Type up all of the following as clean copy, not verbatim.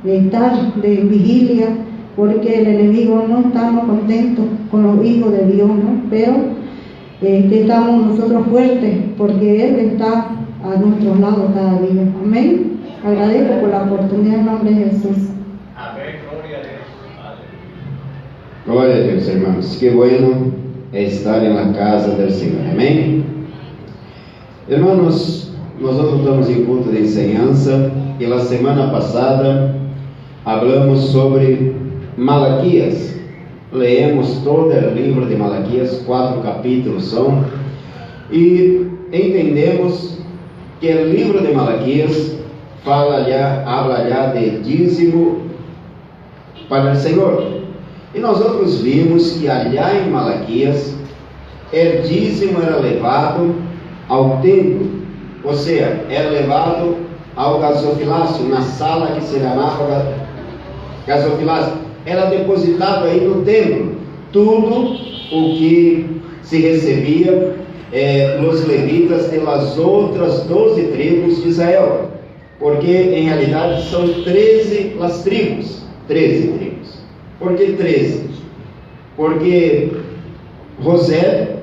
estar de vigilia, porque el enemigo no estamos contentos con los hijos de Dios, ¿no? Pero que estamos nosotros fuertes, porque Él está a nuestro lado cada día. Amén. Agradezco por la oportunidad en nombre de Jesús. Amén, gloria a Dios. Glória a Deus, irmãos. Que bueno estar en la casa del Señor. Amén. Hermanos, nosotros estamos en culto de enseñanza y la semana pasada hablamos sobre Malaquías. Leemos todo el libro de Malaquías, 4 capítulos son, y entendemos que el libro de Malaquías habla ya de dízimo para el Señor. E nós vimos que allá em Malaquias, o dízimo era levado ao templo, ou seja, era levado ao gasofilácio, na sala que se chamava gasofilácio, era depositado aí no templo, tudo o que se recebia os levitas das outras 12 tribos de Israel, porque em realidade são 13 as tribos, 13 tribos. Por que 13? Porque José,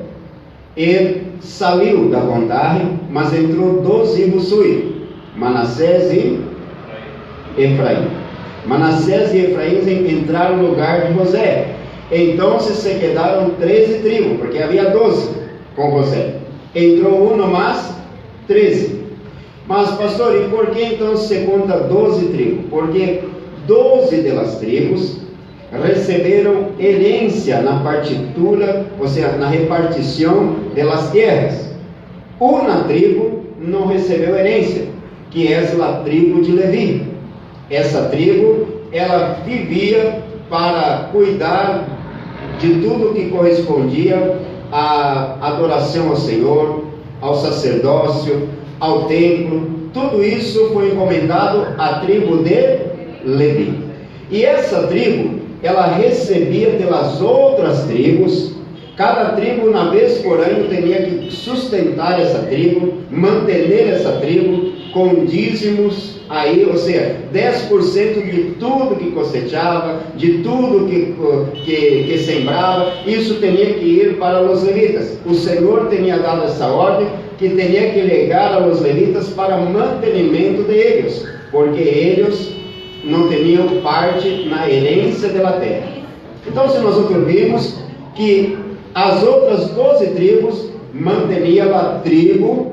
ele saiu da bondade, mas entrou 2 hijos suyos, Manassés e Efraim. Manassés e Efraim entraram no lugar de José. Então se quedaram 13 tribos, porque havia 12 com José. Entrou um mais 13. Mas pastor, e por que então se conta 12 tribos? Porque 12 delas tribos receberam herência na partitura, ou seja, na repartição das terras. Uma tribo não recebeu herência, que é a tribo de Levi. Essa tribo, ela vivia para cuidar de tudo que correspondia à adoração ao Senhor, ao sacerdócio, ao templo. Tudo isso foi encomendado à tribo de Levi. E essa tribo, ela recebia das outras tribos. Cada tribo, uma vez por ano, tinha que sustentar essa tribo, manter essa tribo com dízimos aí, ou seja, 10% de tudo que cosechava, de tudo que sembrava. Isso tinha que ir para os levitas. O Senhor tinha dado essa ordem, que tinha que legar aos levitas para mantenimento deles, porque eles não tinham parte na herência da terra. Então, se nós vimos que as outras 12 tribos mantinham a tribo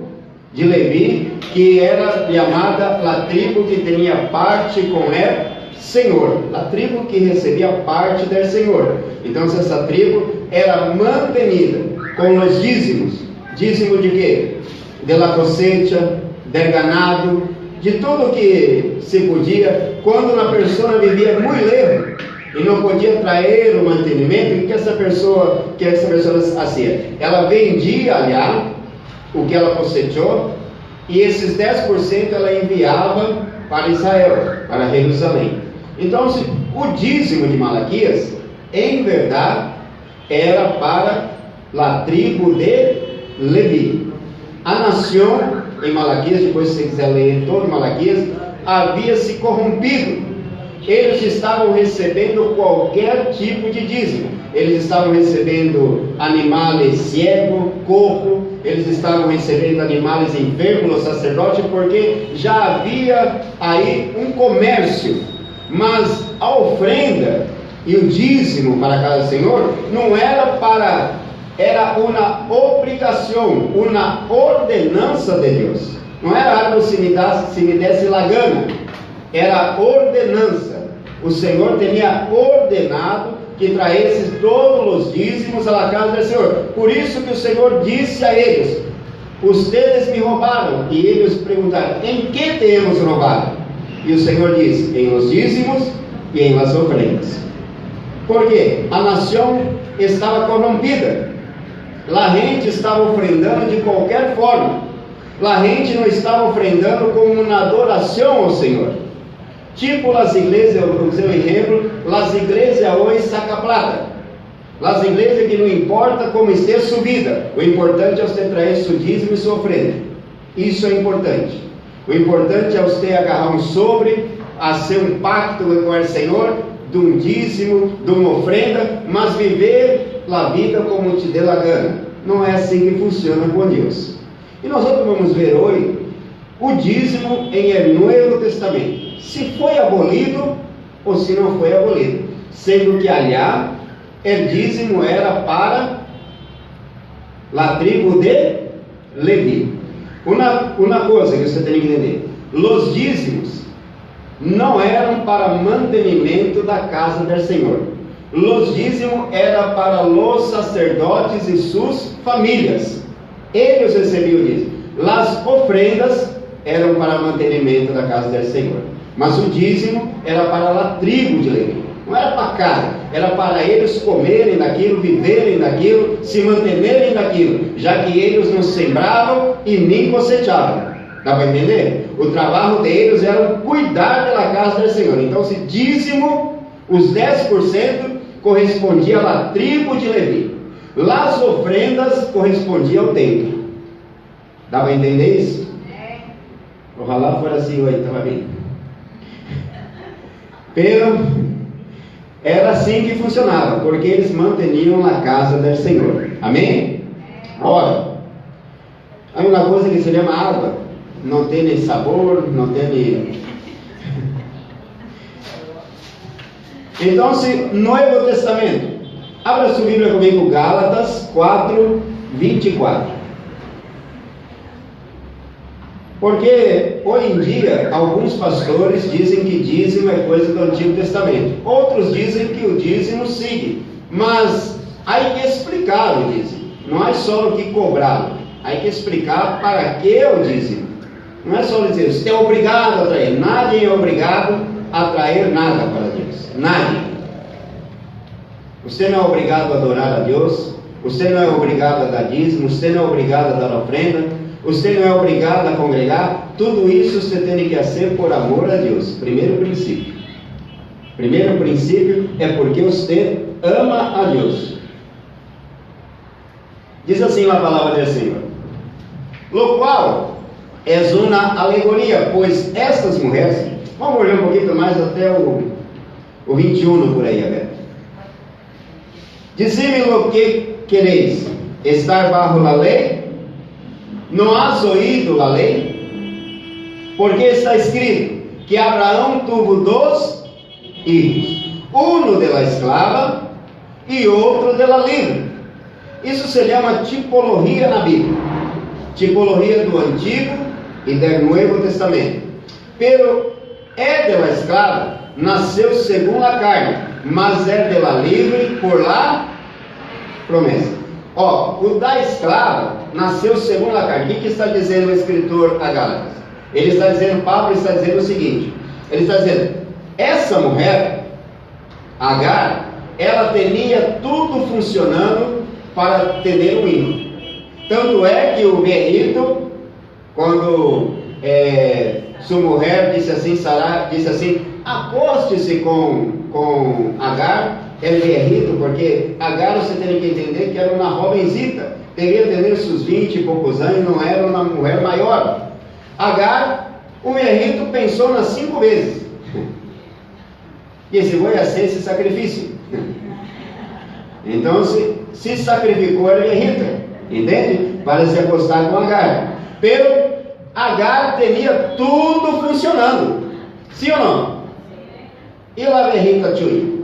de Levi, que era chamada a tribo que tinha parte com o Senhor, a tribo que recebia parte do Senhor. Então, essa tribo era mantenida com os dízimos. Dízimo de quê? De la cosecha, del ganado, de tudo que se podia. Quando uma pessoa vivia muito leve e não podia trazer o mantenimento, o que essa pessoa fazia? Ela vendia allá o que ela cosechou, e esses 10% ela enviava para Israel, para Jerusalém. Então, o dízimo de Malaquias, em verdade, era para a tribo de Levi. A nação, em Malaquias, depois se você quiser ler todo Malaquias, havia se corrompido. Eles estavam recebendo qualquer tipo de dízimo. Eles estavam recebendo animais cegos, cojo, eles estavam recebendo animais enfermos, o sacerdote, porque já havia aí um comércio. Mas a ofrenda e o dízimo para a casa do Senhor não era era uma obrigação, uma ordenança de Deus. Não era algo se me desse la gana, era ordenança. O Senhor tinha ordenado que traísse todos os dízimos à casa do Senhor. Por isso que o Senhor disse a eles: "Ustedes me roubaram." E eles perguntaram: "Em que temos roubado?" E o Senhor disse: "Em los dízimos e em las ofrendas." Porque a nação estava corrompida. A gente estava ofrendando de qualquer forma. A gente não estava ofrendando como uma adoração ao Senhor. Tipo as igrejas, eu vou dizer um exemplo, as igrejas hoje saca plata. As igrejas que não importa como esteja sua vida, o importante é você trazer seu dízimo e sua ofrenda. Isso é importante. O importante é você agarrar um sobre a ser um pacto com o Senhor, de um dízimo, de uma ofrenda, mas viver a vida como te dê a gana. Não é assim que funciona com Deus. E nós vamos ver hoje o dízimo em o Novo Testamento, se foi abolido ou se não foi abolido, sendo que allá o dízimo era para a tribo de Levi. Uma coisa que você tem que entender: os dízimos não eram para mantenimento da casa do Senhor. Os dízimos eram para os sacerdotes e suas famílias. Eles recebiam o dízimo. As ofrendas eram para mantenimento da casa do Senhor. Mas o dízimo era para a tribo de Levi. Não era para casa, era para eles comerem daquilo, viverem daquilo, se manterem daquilo, já que eles não sembravam e nem cosechavam. Dá para entender? O trabalho deles era cuidar da casa do Senhor. Então, se dízimo, os 10% correspondia à tribo de Levi. As ofrendas correspondiam ao templo. Dá para entender isso? Ojalá fosse assim hoje, estava bem. Era assim que funcionava, porque eles manteniam a casa do Senhor. Amém? Ora, há uma coisa que se chama água. Não tem nem sabor, não tem nem... Então, Novo Testamento. Abra sua Bíblia comigo, Gálatas 4, 24. Porque hoje em dia alguns pastores dizem que dízimo é coisa do Antigo Testamento, outros dizem que o dízimo sigue, mas há que explicar o dízimo, não é só o que cobrar, há que explicar para que é o dízimo. Não é só dizer, você é obrigado a trair. Nadie é obrigado a trair nada para Deus. Nadie. Você não é obrigado a adorar a Deus. Você não é obrigado a dar dízimo. Você não é obrigado a dar ofrenda. Você não é obrigado a congregar. Tudo isso você tem que fazer por amor a Deus. Primeiro princípio. Primeiro princípio é porque você ama a Deus. Diz assim a palavra do Senhor. Lo qual é uma alegoria, pois estas mulheres, vamos olhar um pouquinho mais até o 21 por aí, aberto. Dizime o que quereis, estar bajo a lei? Não has ouído a lei? Porque está escrito que Abraão tuvo 2 filhos, um de la esclava e outro de la livre. Isso se chama tipologia na Bíblia, tipologia do Antigo e do Novo Testamento. Pero de la esclava nasceu segundo a carne, mas de la livre por la promessa. O da escrava nasceu segundo a carne. O que está dizendo o escritor a Gálatas? Ele está dizendo, Paulo está dizendo o seguinte: ele está dizendo, essa mulher, Agar, ela tinha tudo funcionando para ter um filho. Tanto é que o berrito, quando sua mulher disse assim, Sará disse assim, acoste-se com Agar, ele berrito, porque Agar você tem que entender que era uma jovenzita, devia ter seus 20 e poucos anos, não era uma mulher maior. Agar, o berrito pensou nas 5 vezes, disse, vou fazer esse sacrifício. Então se sacrificou a berrita, entende? Para se acostar com Agar. Pero Agar tinha tudo funcionando, sim ou não? E a berrita tchui?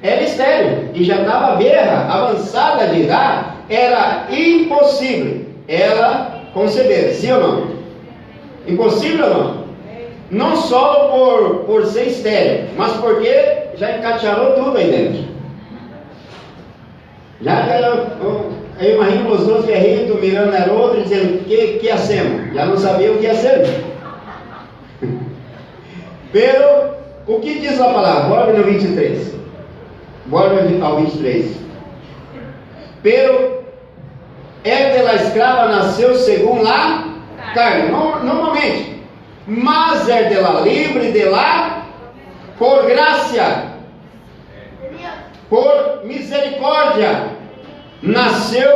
Era estéril e já estava velha, avançada de idade, era impossível ela conceber, sim ou não? Impossível ou não? Não só por ser estéril, mas porque já encaixarou tudo aí dentro. Eu imagino os dois berritos mirando era outro e dizendo, que hacemos? Já não sabia o que hacer. Pero, o que diz a palavra? Bora no 23. Bora ao 23. Pero, de la escrava nasceu segundo a carne, normalmente. Mas de la livre, de la por graça, por misericórdia, nasceu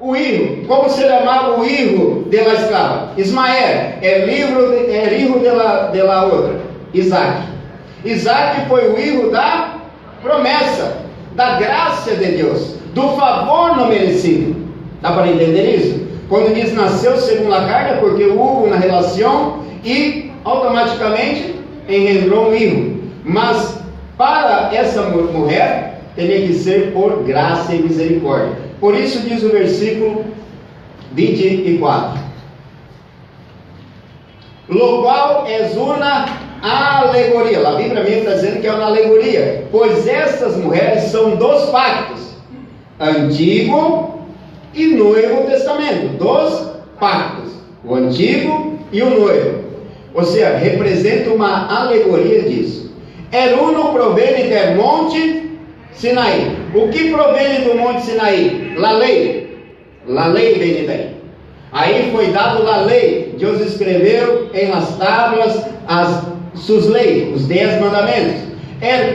o hijo. Como se chamava o hijo de la esclava? Ismael. É hijo de la outra, Isaac. Isaac foi o hijo da promessa, da graça de Deus, do favor não merecido. Dá para entender isso? Quando diz nasceu segundo a carne, é porque houve uma relação e automaticamente engendrou um hijo. Mas para essa mulher, teria que ser por graça e misericórdia. Por isso diz o versículo 24: lo qual é uma alegoria. A Bíblia mesmo está dizendo que é uma alegoria, pois estas mulheres são dos pactos, Antigo e Novo Testamento. Dos pactos, o Antigo e o Novo. Ou seja, representa uma alegoria disso. Uno provém do monte Sinaí. O que provém do monte Sinaí? La lei. La lei vem daí. Aí foi dado a lei. Deus escreveu em las tábuas suas leis, os 10 mandamentos,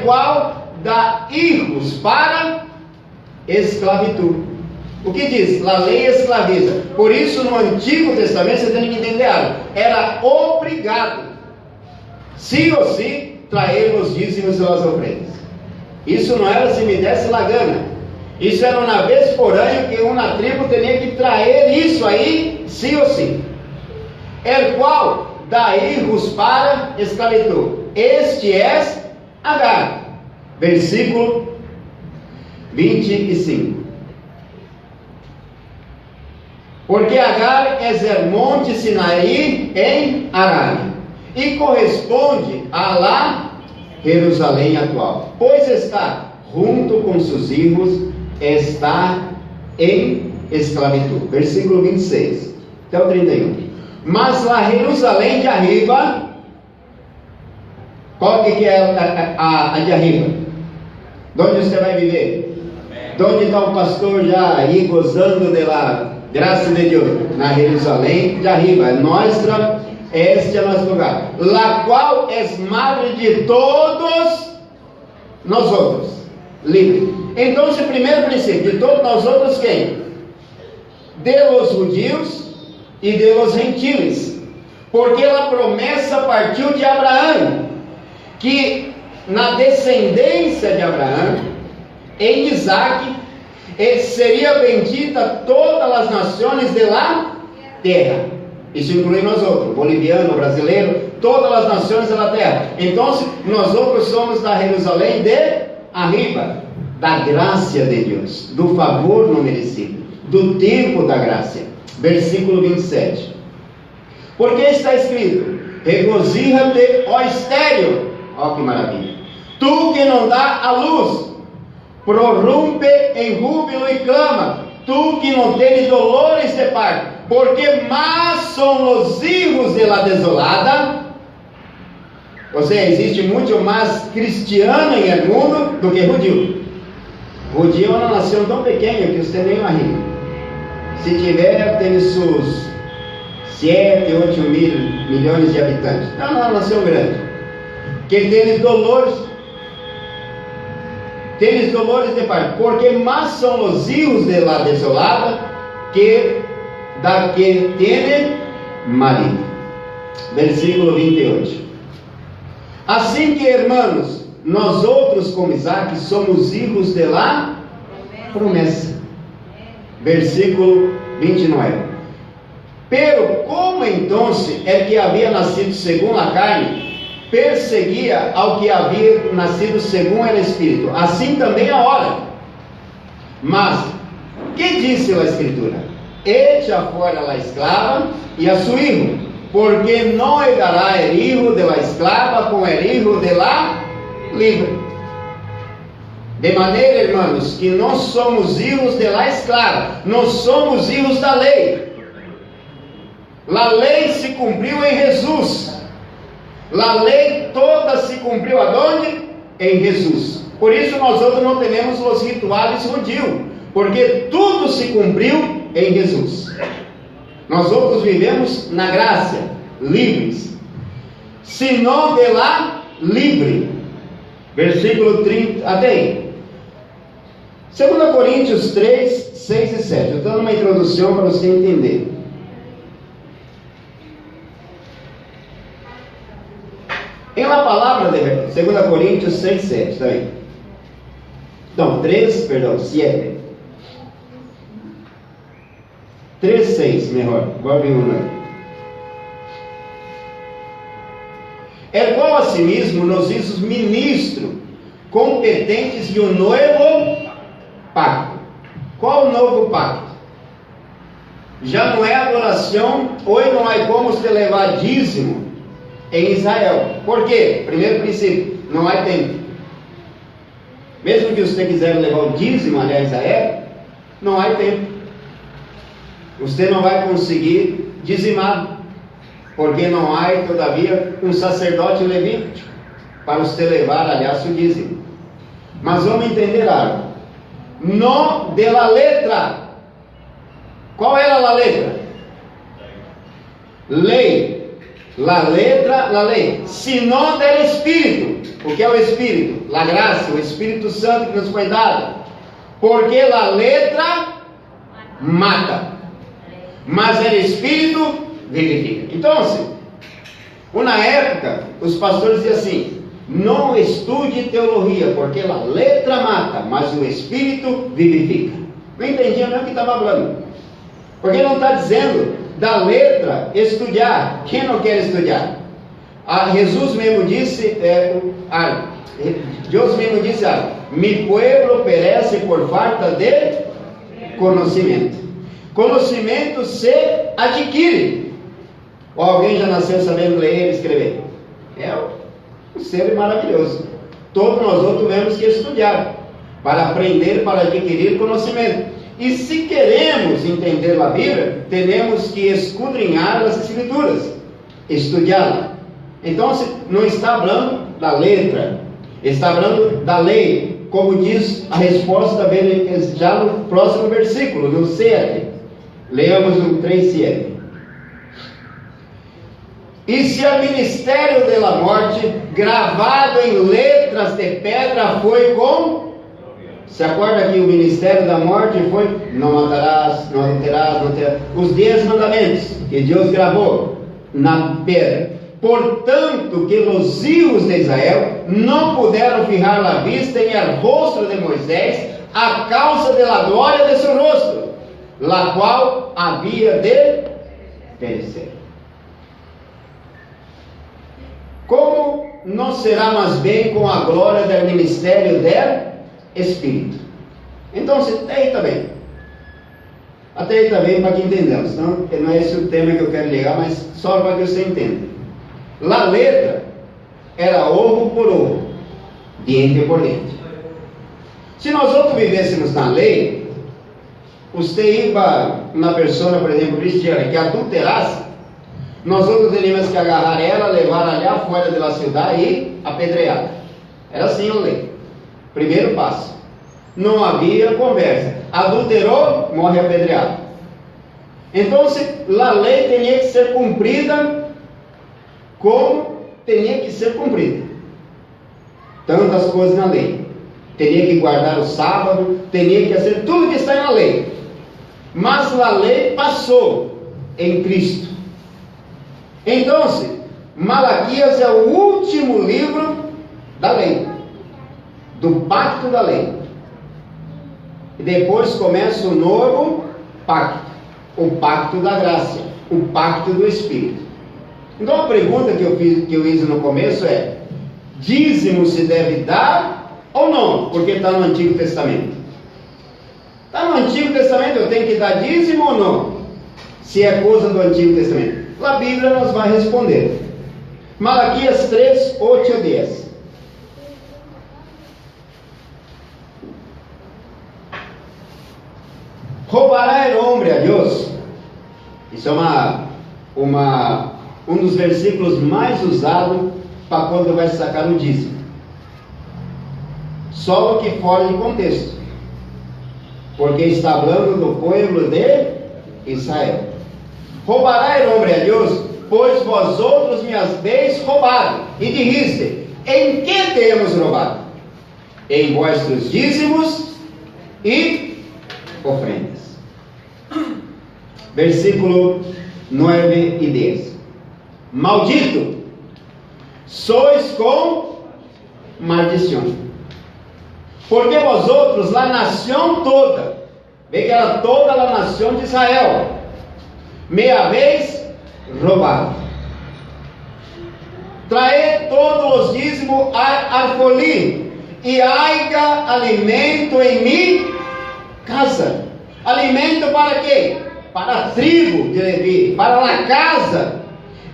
qual dá hijos para esclavitud. O que diz? A lei escraviza. Por isso no Antigo Testamento, você tem que entender algo, era obrigado, sim ou sim, trazer os dízimos e as ofrendas. Isso não era se me desse la gana. Isso era uma vez por ano que uma tribo tinha que trazer isso aí, sim ou sim. Qual dá hijos para esclavitud. Este é Agar. Versículo 25. Porque Agar é monte Sinaí em Arábia, e corresponde a lá Jerusalém atual, pois está junto com seus filhos, está em esclavitud. Versículo 26 até o 31. Mas lá Jerusalém de arriba, qual que é a de arriba? De onde você vai viver? De onde está o pastor já aí gozando da graça de Deus? Na Jerusalém de arriba, este é nosso lugar, la qual é madre de todos nós outros, livre. Então, esse primeiro princípio, de todos nós outros, quem? De los judios e de los gentiles, porque a promessa partiu de Abraão, que na descendência de Abraão, em Isaac, seria bendita todas as nações de la terra. Isso inclui nós outros, boliviano, brasileiro, todas as nações da terra. Então, nós outros somos da Jerusalém de arriba, da graça de Deus, do favor não merecido, do tempo da graça. Versículo 27. Porque está escrito: regozija-te, ó estéril. Ó que maravilha. Tu que não dá a luz, prorrumpe em júbilo e clama. Tu que não tens dolores de parto, porque más são os hijos de la desolada. Ou seja, existe muito mais cristiano em el mundo do que judeu. Judeu é uma nação tão pequena que você nem imagina. Se tiver, tem seus 7, 8 milhões de habitantes. É uma nação grande. Que tem dolores de parto, porque mais são os hijos de la desolada que da que tem marido. Versículo 28. Assim que, hermanos, nós outros como Isaac somos hijos de la promessa. Versículo 29. Pero como então é que havia nascido segundo a carne, perseguia ao que havia nascido segundo o Espírito, assim também agora. Mas, que disse a Escritura? Echa fora a esclava e a su hijo, porque não dará el hijo de la esclava com el hijo de la livre. De maneira, irmãos, que nós somos hijos de la esclava, nós somos hijos da lei. A lei se cumpriu em Jesus. A lei toda se cumpriu aonde? Em Jesus. Por isso nós outros não temos os rituais judios, porque tudo se cumpriu em Jesus. Nós outros vivemos na graça, livres, senão de lá livre. Versículo 30, até aí. 2 Coríntios 3, 6 e 7. Eu estou dando uma introdução para você entender. Em uma palavra de verdade, 2 Coríntios 6, 7 também. Não, 3, perdão, 7. 3, 6, melhor. Agora vem um aqui. É qual a si mesmo nos hizo ministros competentes de um novo pacto. Qual o novo pacto? Já não é adoração, hoje não há como se levar dízimo em Israel. Por quê? Primeiro princípio, não há tempo. Mesmo que você quiser levar o dízimo a Israel, não há tempo. Você não vai conseguir dizimar, porque não há, todavia, um sacerdote levítico para você levar, aliás, o dízimo. Mas vamos entender algo. No de la letra. Qual era a letra? Lei. La letra, la lei. Sino del Espírito. O que é o Espírito? La graça, o Espírito Santo que nos foi dado. Porque la letra mata, mas o Espírito vivifica. Então, na época, os pastores diziam assim: não estude teologia, porque a letra mata, mas o Espírito vivifica. Não entendia nem o que estava falando. Porque não está dizendo da letra estudar. Quem não quer estudar? Jesus mesmo disse, Deus mesmo disse, mi pueblo perece por falta de conhecimento. Conhecimento se adquire. Ou alguém já nasceu sabendo ler e escrever? É um ser maravilhoso. Todos nós outros temos que estudar para aprender, para adquirir conhecimento. E se queremos entender a Bíblia, temos que escudrinhar as Escrituras, estudá-la. Então, não está falando da letra, está falando da lei, como diz a resposta já no próximo versículo, no 7. Leamos o 3:7. E se o ministério da morte, gravado em letras de pedra, foi com... Se acorda que o ministério da morte foi: não matarás, não adulterarás, não terás. Os 10 mandamentos que Deus gravou na pedra. Portanto, que os filhos de Israel não puderam fijar a vista em el rosto de Moisés a causa da glória de seu rosto, la qual havia de perecer. Como não será mais bem com a glória do ministério del Espírito? Então, até aí também. Até aí também, para que entendamos. Não é esse o tema que eu quero ligar, mas só para que você entenda. La letra era ovo por ovo, diente por dente. Se nós outros vivêssemos na lei, você ia uma pessoa, por exemplo, cristiana, que adulterasse, nós outros teríamos que agarrar ela, levar ela fora da cidade e apedrear. Era assim a lei. Primeiro passo. Não havia conversa. Adulterou, morre apedreado. Então, a lei tinha que ser cumprida como tinha que ser cumprida. Tantas coisas na lei. Teria que guardar o sábado, teria que fazer tudo que está na lei. Mas a lei passou em Cristo. Então, Malaquias é o último livro da lei, do pacto da lei. E depois começa o novo pacto, o pacto da graça, o pacto do Espírito. Então a pergunta que eu fiz no começo é: dízimo se deve dar ou não? Porque está no Antigo Testamento. Está no Antigo Testamento, eu tenho que dar dízimo ou não? Se é coisa do Antigo Testamento. A Bíblia nos vai responder. Malaquias 3, 8 a 10. Roubará el hombre a Deus? Isso é um dos versículos mais usados para quando vai sacar o dízimo. Só que fora de contexto, porque está falando do povo de Israel. Roubará el hombre a Deus? Pois vós outros me haveis roubado. E dijiste: em que temos roubado? Em vossos dízimos e ofrendas. Versículo 9 e 10. Maldito sois com maldição, porque vosotros, la nação toda, vê que era toda a nação de Israel, me habéis roubado. Trae todos os dízimos al alfolí, e haiga alimento em mi casa. Alimento para quê? Para a tribo de Levi, para a casa.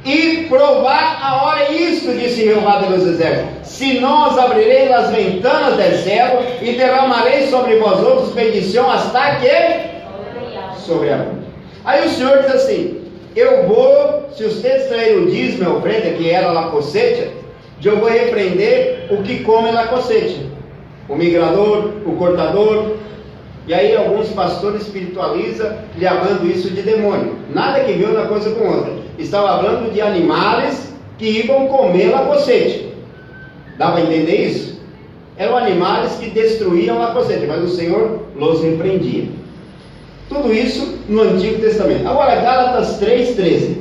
E provar a hora isto, disse Jeová dos exércitos: se nós abrirei as ventanas do céu e derramarei sobre vós outros bendição hasta que sobreabunde. Aí o Senhor diz assim: eu vou, se vocês traírem o dízimo e a ofrenda, que era a cosecha, eu vou repreender o que come a cosecha, o migrador, o cortador. E aí alguns pastores espiritualizam, chamando isso de demônio. Nada que viu uma coisa com outra. Estava falando de animais que iam comer a cosecha. Dá para entender isso? Eram animais que destruíam a cosecha, mas o Senhor os repreendia. Tudo isso no Antigo Testamento. Agora, Gálatas 3,13.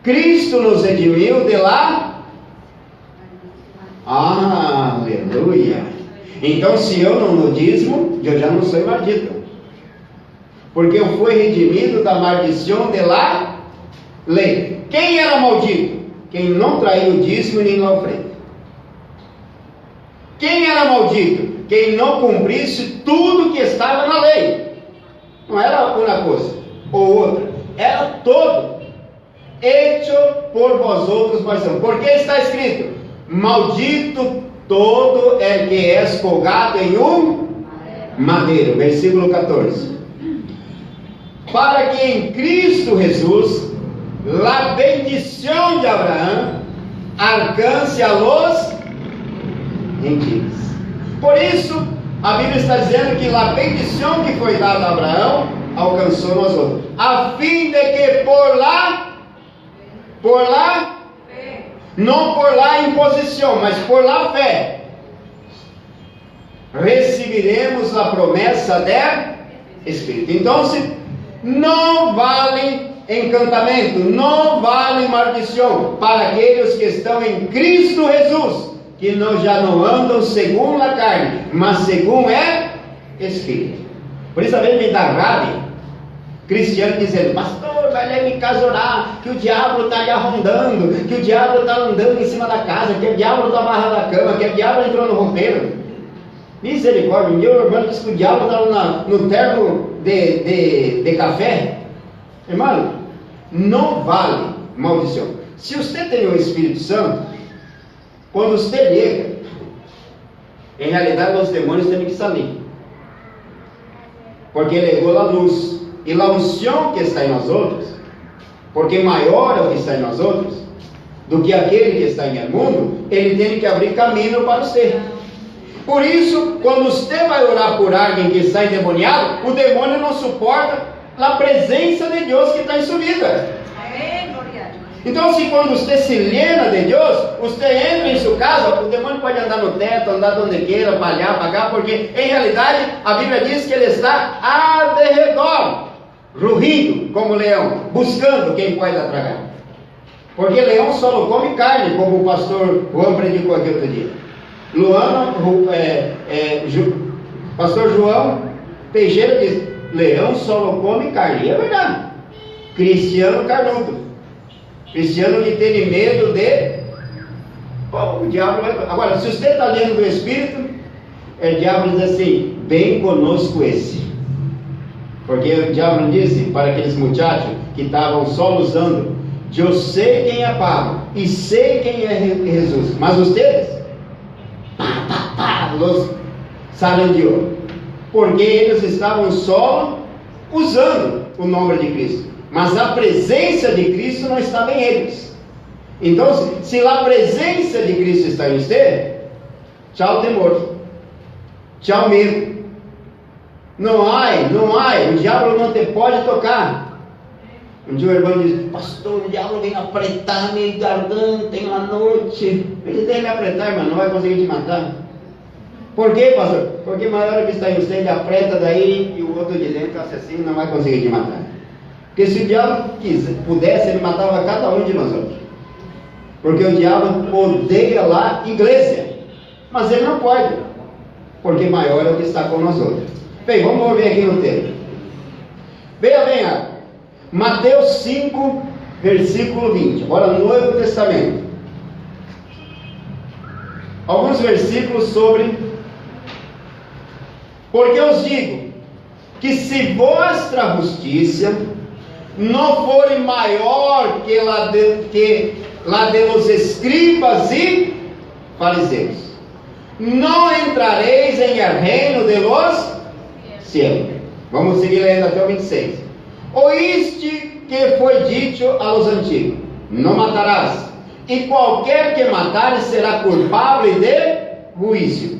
Cristo nos redimiu de lá. Aleluia! Então, se eu não no dízimo, eu já não sou maldito, porque eu fui redimido da maldição de la lei. Quem era maldito? Quem não traiu o dízimo nem a ofrenda. Quem era maldito? Quem não cumprisse tudo que estava na lei. Não era uma coisa ou outra, era todo. Hecho por vós outros, porque está escrito: maldito todo é que é colgado em madeiro. Versículo 14. Para que em Cristo Jesus a bendição de Abraão alcance a los gentiles. Por isso a Bíblia está dizendo que a bendição que foi dada a Abraão alcançou nós outros, a fim de que por lá não por lá imposição, mas por lá fé, receberemos a promessa do Espírito. Então, não vale encantamento, não vale maldição para aqueles que estão em Cristo Jesus, que já não andam segundo a carne, mas segundo Espírito. Por isso, às vezes me dá raiva cristiano dizendo: pastor, vai lá em casa orar, que o diabo está aí rondando, que o diabo está andando em cima da casa, que o diabo está amarrado na cama, que o diabo entrou no roupeiro. Misericórdia, meu irmão disse que o diabo estava no termo de café. Irmão, não vale maldição. Se você tem o Espírito Santo, quando você nega, em realidade os demônios têm que sair, porque ele negou a luz. E a unção que está em nós outros, porque maior é o que está em nós outros do que aquele que está em mundo, ele tem que abrir caminho para você. Por isso, quando você vai orar por alguém que está endemoniado, o demônio não suporta a presença de Deus que está em sua vida. Então, se quando você se llena de Deus, você entra em sua casa, o demônio pode andar no teto, andar onde queira, pagar, porque em realidade a Bíblia diz que ele está ao redor, rugindo como leão, buscando quem pode tragar. Porque leão só não come carne, como o pastor Juan predicou aqui outro dia. Pastor João Teixeira diz: leão só não come carne. E é verdade. Cristiano carnudo, cristiano que tem medo de o diabo. Agora, se você está lendo do Espírito, o diabo diz assim: vem conosco esse. Porque o diabo disse para aqueles muchachos que estavam só usando: eu sei quem é Pablo e sei quem é Jesus, mas vocês los salandeou, porque eles estavam só usando o nome de Cristo, mas a presença de Cristo não estava em eles. Então, se a presença de Cristo está em você, tchau temor, tchau medo. Não há, o diabo não te pode tocar. Um dia o irmão disse: pastor, o diabo vem apertar minha garganta em uma noite. Ele tem que apertar, irmão, não vai conseguir te matar. Por quê, pastor? Porque maior que está em você, ele aperta daí e o outro de dentro, assassino, não vai conseguir te matar. Porque se o diabo pudesse, ele matava cada um de nós outros. Porque o diabo odeia lá igreja. Mas ele não pode, porque maior é o que está com nós outros. Bem, vamos ver aqui no texto. Veja bem, Mateus 5, versículo 20. Agora, no Novo Testamento. Alguns versículos sobre: porque eu digo que se vossa justiça não for maior que la de los escribas e fariseus, não entrareis em el reino de los cielos. Vamos seguir lendo até o 26. Oíste que foi dito aos antigos: não matarás, e qualquer que matar será culpável de juízo.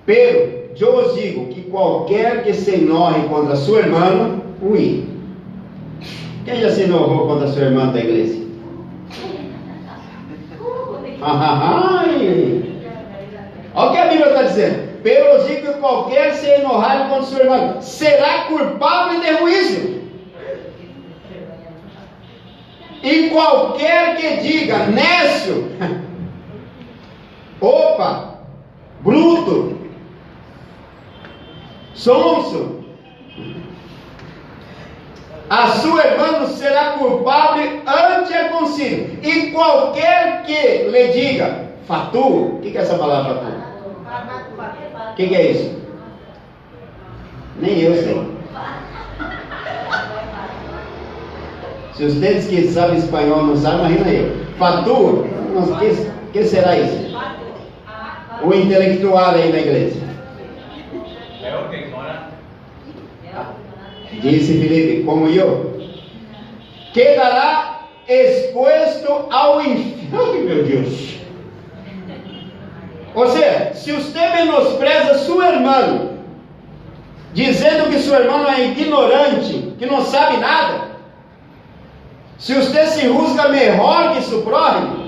Pero eu os digo que qualquer que se enoje contra seu irmão, huí. Quem já se enojou contra seu irmão da igreja? Olha o que a Bíblia está dizendo. Pero eu digo que qualquer se enojar contra seu irmão será culpável de juízo. E qualquer que diga nécio, opa, bruto, sonso, a sua irmã será culpável ante a concílio. E qualquer que lhe diga fatuo, o que é essa palavra fatuo? O que é isso? Nem eu sei. Se vocês que sabem espanhol não sabem, imagina eu. Fatuo, o que será isso? O intelectual aí na igreja. Disse Filipe, como eu, quedará exposto ao inferno. Ai, meu Deus. Ou seja, se você menospreza seu irmão, dizendo que seu irmão é ignorante, que não sabe nada, se você se rusga melhor que seu próximo,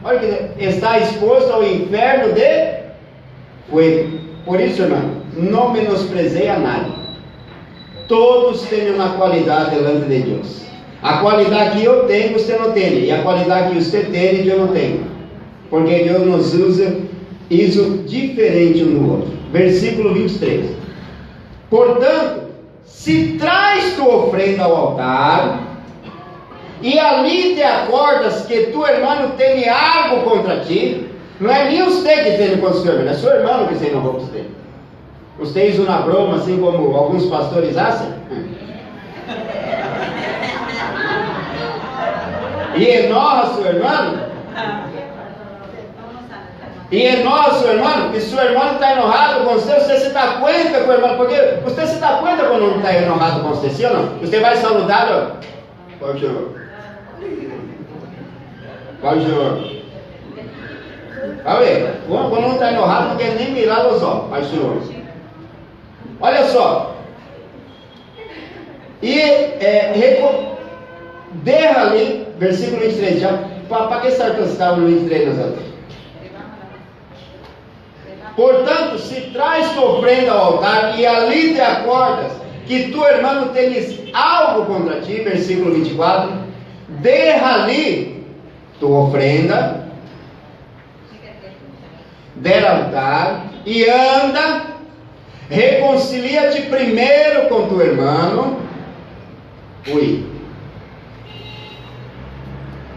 olha que está exposto ao inferno de fogo. Por isso, irmão, não menosprezei a nada. Todos têm uma qualidade delante de Deus. A qualidade que eu tenho, você não tem. E a qualidade que você tem, eu não tenho. Porque Deus nos usa isso diferente um do outro. Versículo 23. Portanto, se traz tua ofrenda ao altar, e ali te acordas que tu irmão tem algo contra ti, não é nem você que tem contra o seu irmão, é seu irmão que se enojou com você. Você fez uma broma assim como alguns pastores fazem? E enoja seu irmão? E enoja seu irmão? E seu irmão está enojado com você, você se dá conta com o irmão, porque você se dá conta quando não está enojado com você, sim ou não? Você vai saludar, ó, senhor. Qual senhor? Vai ver, quando não está enojado, não quer nem mirar os olhos. Pai senhor. Olha só. E derra ali, versículo 23. Para que sarcasticava no 23 nós outros? Portanto, se traz tua ofrenda ao altar e ali te acordas que tu irmão tem algo contra ti, versículo 24, derra ali tua ofrenda del altar e anda, reconcilia-te primeiro com tu irmão,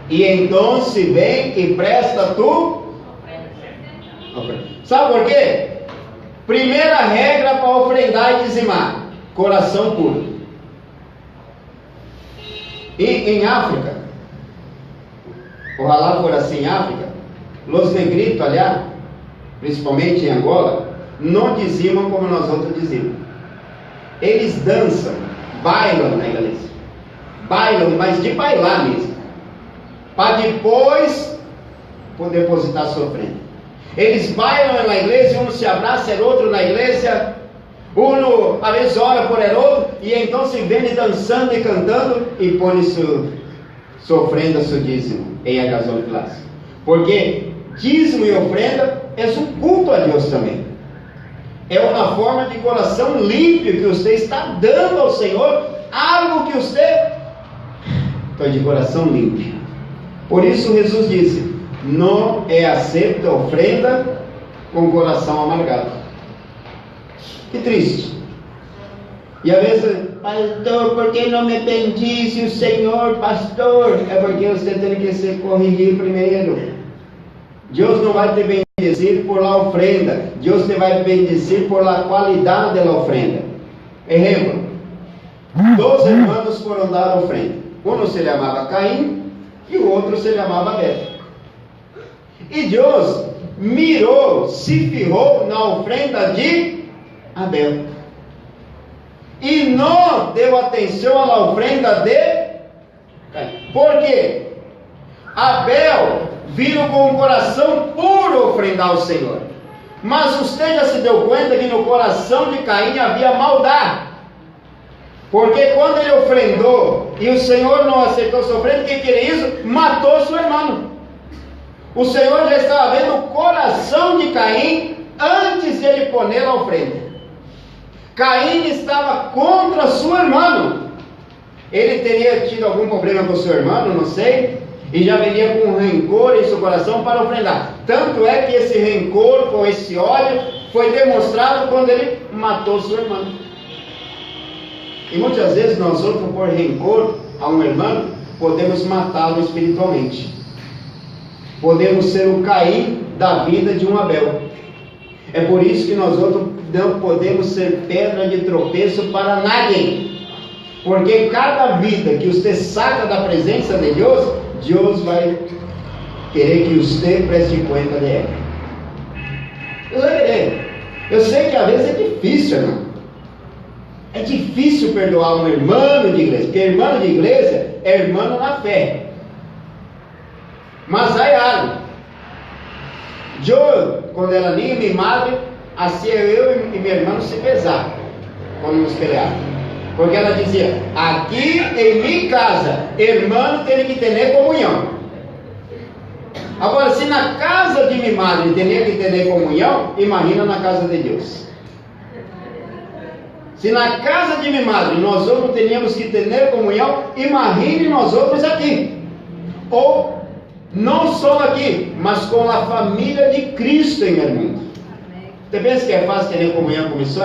e então se vem e presta tu ofrenda. Sabe por quê? Primeira regra para ofrendar e dizimar: coração puro. E em África, ojalá for assim em África, os negritos, aliás, principalmente em Angola, não dizimam como nós outros dizimos. Eles dançam, bailam na igreja, bailam, mas de bailar mesmo, para depois poder depositar sua ofrenda. Eles bailam na igreja, um se abraça, outro na igreja, Uno a veces ora por el outro e então se vem dançando e cantando e põe sua ofrenda, seu dízimo em a casa de classe. Porque dízimo e ofrenda é um culto a Deus também. É uma forma de coração limpo que você está dando ao Senhor, algo que você está de coração limpo. Por isso Jesus disse: não é aceita ofrenda com coração amargado. Que triste. E às vezes, pastor, por que não me bendice o Senhor, pastor? É porque você tem que se corrigir primeiro. Deus não vai te bendecir por la ofrenda. Deus te vai bendecir por la qualidade da ofrenda. Exemplo: 2 irmãos foram dar ofrenda. Um se chamava Caim e o outro se chamava Abel. E Deus mirou, se firmou na ofrenda de Abel. E não deu atenção à ofrenda de Caim. Por quê? Abel vindo com um coração puro ofrendar ao Senhor. Mas você já se deu conta que no coração de Caim havia maldade. Porque quando ele ofrendou e o Senhor não aceitou sua ofrenda, o que era isso? Matou seu irmão. O Senhor já estava vendo o coração de Caim antes de ele pôr a ofrenda. Caim estava contra seu irmão. Ele teria tido algum problema com seu irmão, não sei, e já viria com rancor em seu coração para ofrendar. Tanto é que esse rancor, com esse ódio, foi demonstrado quando ele matou seu irmão. E muitas vezes nós outros, por rancor a um irmão, podemos matá-lo espiritualmente. Podemos ser o Caim da vida de um Abel. É por isso que nós outros não podemos ser pedra de tropeço para ninguém. Porque cada vida que você saca da presença de Deus, Deus vai querer que você preste conta dela. Eu sei que às vezes é difícil, irmão. É difícil perdoar um irmão de igreja, porque irmão de igreja é irmão na fé. Mas aí algo. Eu, quando era niño, minha madre, assim eu e minha irmã se pesavam quando nos peleávamos. Porque ela dizia: aqui em minha casa, irmão tem que ter comunhão. Agora, se na casa de minha madre tem que ter comunhão, imagina na casa de Deus. Se na casa de minha madre nós outros teríamos que ter comunhão, imagine nós outros aqui. Ou não só aqui, mas com a família de Cristo em meu mundo. Você pensa que é fácil ter comunhão com isso?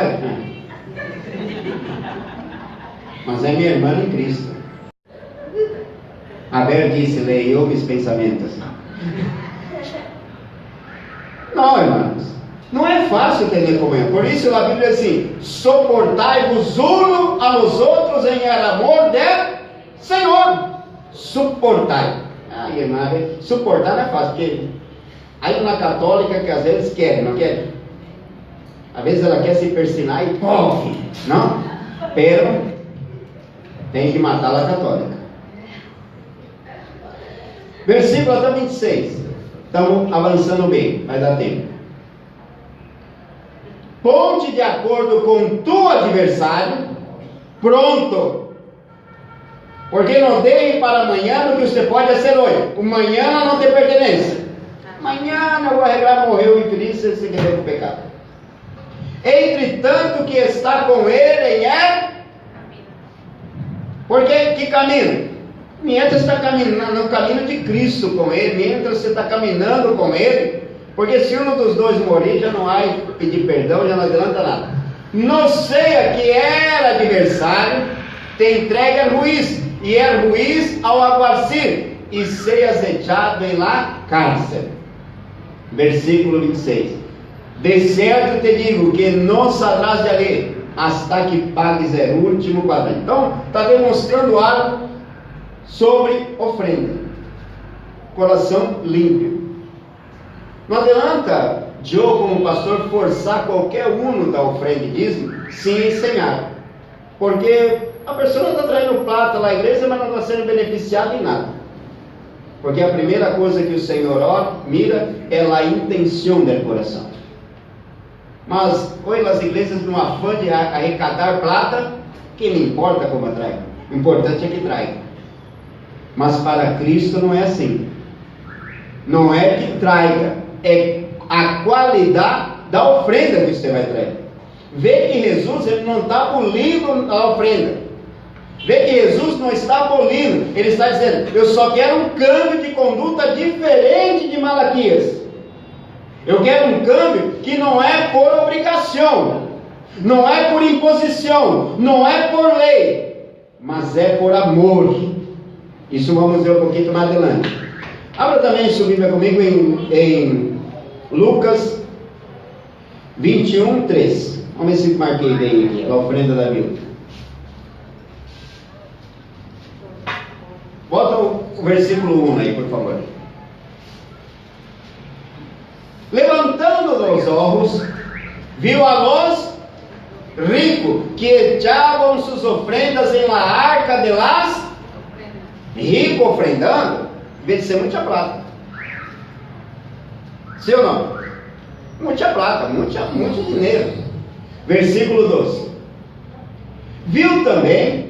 Mas é minha irmã em Cristo. Abel disse: leiou meus pensamentos. Não, irmãos, não é fácil ter comunhão. Por isso a Bíblia diz assim: suportai-vos uns a los outros em amor do Senhor. Suportai. Ai, irmã, suportar não é fácil, porque aí uma católica que às vezes quer, não quer? Às vezes ela quer se persinar e pô, não? Pero tem que matar a católica. Versículo até 26. Estamos avançando bem, vai dar tempo. Ponte de acordo com tu adversário, pronto. Porque não dê para amanhã o que você pode ser hoje. O manhã não te pertence. Amanhã eu vou arreglar, morreu infeliz, se quer com o pecado. Entretanto que está com ele é... Porque que caminho? Mientras está caminhando no caminho de Cristo com ele, mientras você está caminhando com ele, porque se um dos dois morrer, já não há pedir perdão, já não adianta nada. Não sei que era adversário, te entrega a juiz, e é juiz ao aguacir, e seas echado em la cárcel. Versículo 26. De certo te digo que não saldrás de ali, hasta que pagues o último quadrante. Então, está demonstrando algo sobre ofrenda. Coração limpo. Não adianta eu, como pastor, forçar qualquer um da ofrenda e dízimo sem ensinar. Porque a pessoa está traindo plata lá na igreja, mas não está sendo beneficiada em nada. Porque a primeira coisa que o Senhor mira é a intenção do coração. Mas hoje as igrejas, no afã de arrecadar plata, que não importa como atrai, o importante é que traga. Mas para Cristo não é assim. Não é que traga, é a qualidade da ofrenda que você vai trazer. Vê que Jesus ele não está abolindo a ofrenda. Vê que Jesus não está abolindo. Ele está dizendo: eu só quero um câmbio de conduta diferente de Malaquias. Eu quero um câmbio que não é por obrigação, não é por imposição, não é por lei, mas é por amor. Isso vamos ver um pouquinho mais adiante. Abra também sua Bíblia comigo em Lucas 21, 3. Vamos ver se marquei bem aqui, a ofrenda da viúva. Bota o versículo 1 aí, por favor. Levantando os olhos, viu a los ricos que echavam suas ofrendas em la arca de las. Rico ofrendando, em vez de ser muita plata. Sim ou não? Muita plata, muito dinheiro. Versículo 12. Viu também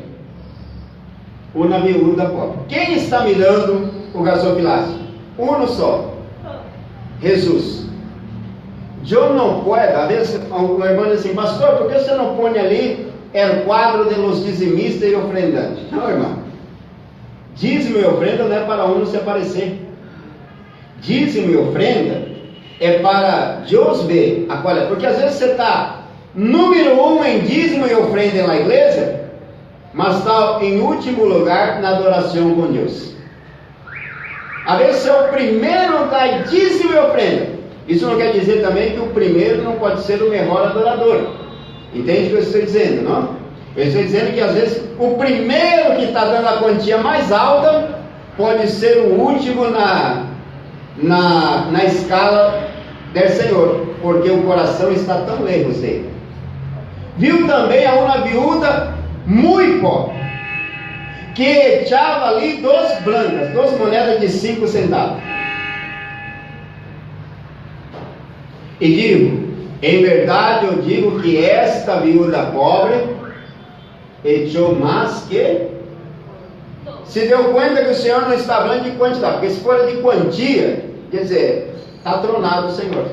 uma viúva pobre. Quem está mirando o gasofilácio? Um só. Jesus. Eu não posso, às vezes o irmão diz assim: pastor, por que você não põe ali o quadro de los dizimistas e ofrendantes? Não, irmão. Dízimo e ofrenda não é para um se aparecer. Dízimo e ofrenda é para Deus ver a qualidade. Porque às vezes você está número 1 em dízimo e ofrenda na igreja, mas está em último lugar na adoração com Deus. Às vezes você é o primeiro da dízimo e ofrenda. Isso não quer dizer também que o primeiro não pode ser o melhor adorador. Entende o que eu estou dizendo, não? Eu estou dizendo que às vezes o primeiro que está dando a quantia mais alta pode ser o último na escala do Senhor, porque o coração está tão lejos dele. Viu também a uma viúva muito pobre, que echava ali 2 blancas, 2 moedas de 5 centavos. E digo, em verdade eu digo que esta viúva pobre echou mais que. Se deu conta que o Senhor não está falando de quantidade, porque se for de quantia, quer dizer, está tronado o Senhor.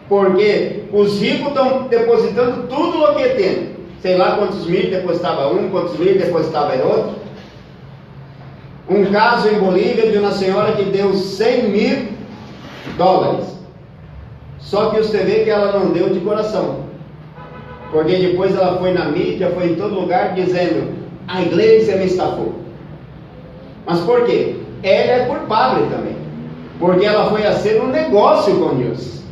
Porque os ricos estão depositando tudo o que tem. Sei lá quantos mil depositava um, quantos mil depositava outro. Um caso em Bolívia de uma senhora que deu $100 mil. Só que você vê que ela não deu de coração. Porque depois ela foi na mídia, foi em todo lugar dizendo: a igreja me estafou. Mas por quê? Ela é culpável também. Porque ela foi a ser um negócio com Deus.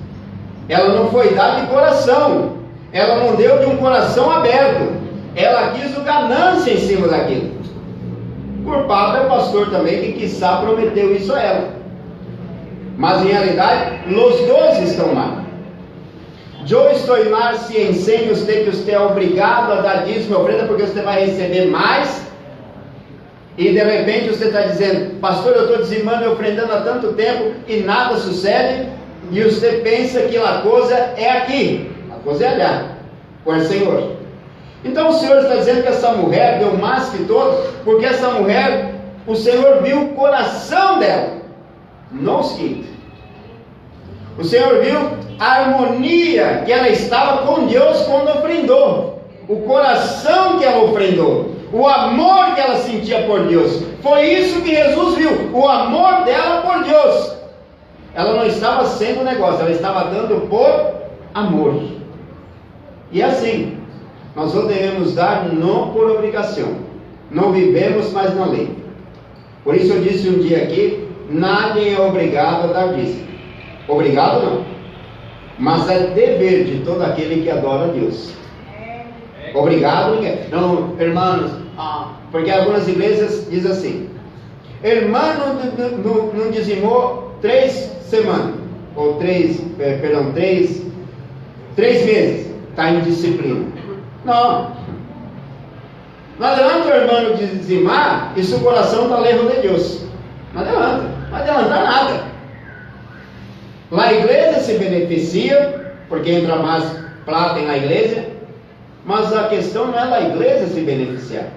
Ela não foi dar de coração. Ela não deu de um coração aberto. Ela quis o ganância em cima daquilo. Culpado é o pastor também, que quiçá prometeu isso a ela. Mas em realidade, os dois estão mal. Eu estou mal se ensino você que você é obrigado a dar dízimo e ofrenda, porque você vai receber mais. E de repente você está dizendo: pastor, eu estou dizimando e ofrendando há tanto tempo e nada sucede. E você pensa que a coisa é aqui, a coisa é allá, com o Senhor. Então o Senhor está dizendo que essa mulher deu mais que todos, porque essa mulher, o Senhor viu o coração dela, não o seguinte. O Senhor viu a harmonia que ela estava com Deus quando ofrendou, o coração que ela ofrendou, o amor que ela sentia por Deus. Foi isso que Jesus viu, o amor dela por Deus. Ela não estava sendo negócio, ela estava dando por amor. E assim, nós não devemos dar não por obrigação. Não vivemos mais na lei. Por isso eu disse um dia aqui: nadie é obrigado a dar dízimo. Obrigado não, mas é dever de todo aquele que adora a Deus. Obrigado ninguém. Não, irmãos, porque algumas igrejas dizem assim: irmão não dizimou 3 semanas, ou 3 meses, está em disciplina. Não adianta o irmão dizimar e se o coração está lejos de Deus. Não adianta nada. Lá a igreja se beneficia, porque entra mais plata na igreja, mas a questão não é a igreja se beneficiar,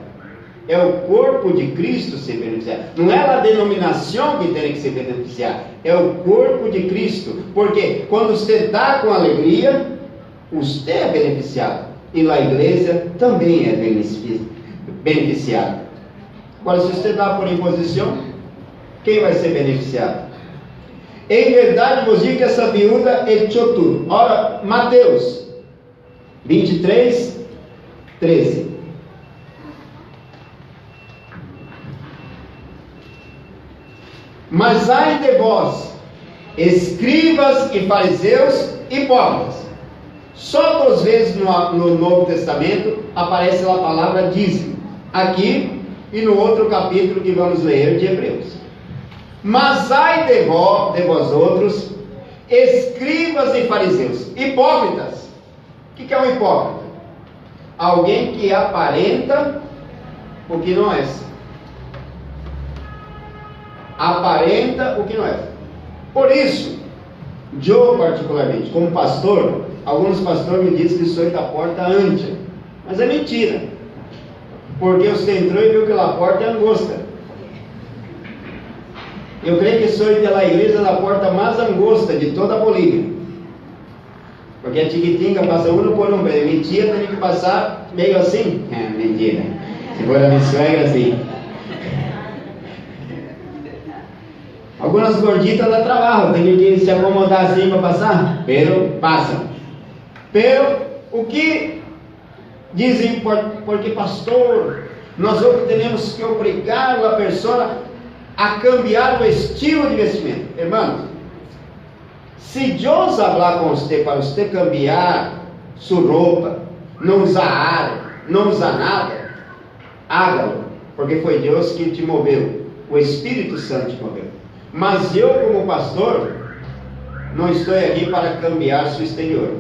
é o corpo de Cristo se beneficiar. Não é a denominação que tem que se beneficiar, é o corpo de Cristo, porque quando você dá com alegria, você é beneficiado, e a igreja também é beneficiada. Agora, se você dá por imposição, quem vai ser beneficiado? Em verdade vos digo que essa viúva echou tudo. Ora, Mateus 23, 13. Mas ai de vós, escribas e fariseus hipócritas. Só 2 vezes no Novo Testamento aparece a palavra dízimo, aqui e no outro capítulo que vamos ler de Hebreus. Mas ai de vós outros, escribas e fariseus hipócritas. O que é um hipócrita? Alguém que aparenta o que não é. Aparenta o que não é. Por isso, eu particularmente, como pastor, alguns pastores me dizem que sou da porta ancha, mas é mentira, porque você entrou e viu que a porta é angosta. Eu creio que sou da igreja da porta mais angosta de toda a Bolívia, porque a Tiquitinga passa um por um, minha tia tem que passar meio assim. É mentira, se for a minha sogra assim. Algumas gorditas dá trabalho, tem que se acomodar assim para passar, pero passam. Pero o que dizem, porque pastor, nós temos que obrigar a pessoa a cambiar o estilo de vestimento. Irmãos, se Deus falar com você para você cambiar sua roupa, não usar ar, não usar nada, hágalo, porque foi Deus que te moveu, o Espírito Santo te moveu. Mas eu, como pastor, não estou aqui para cambiar seu exterior.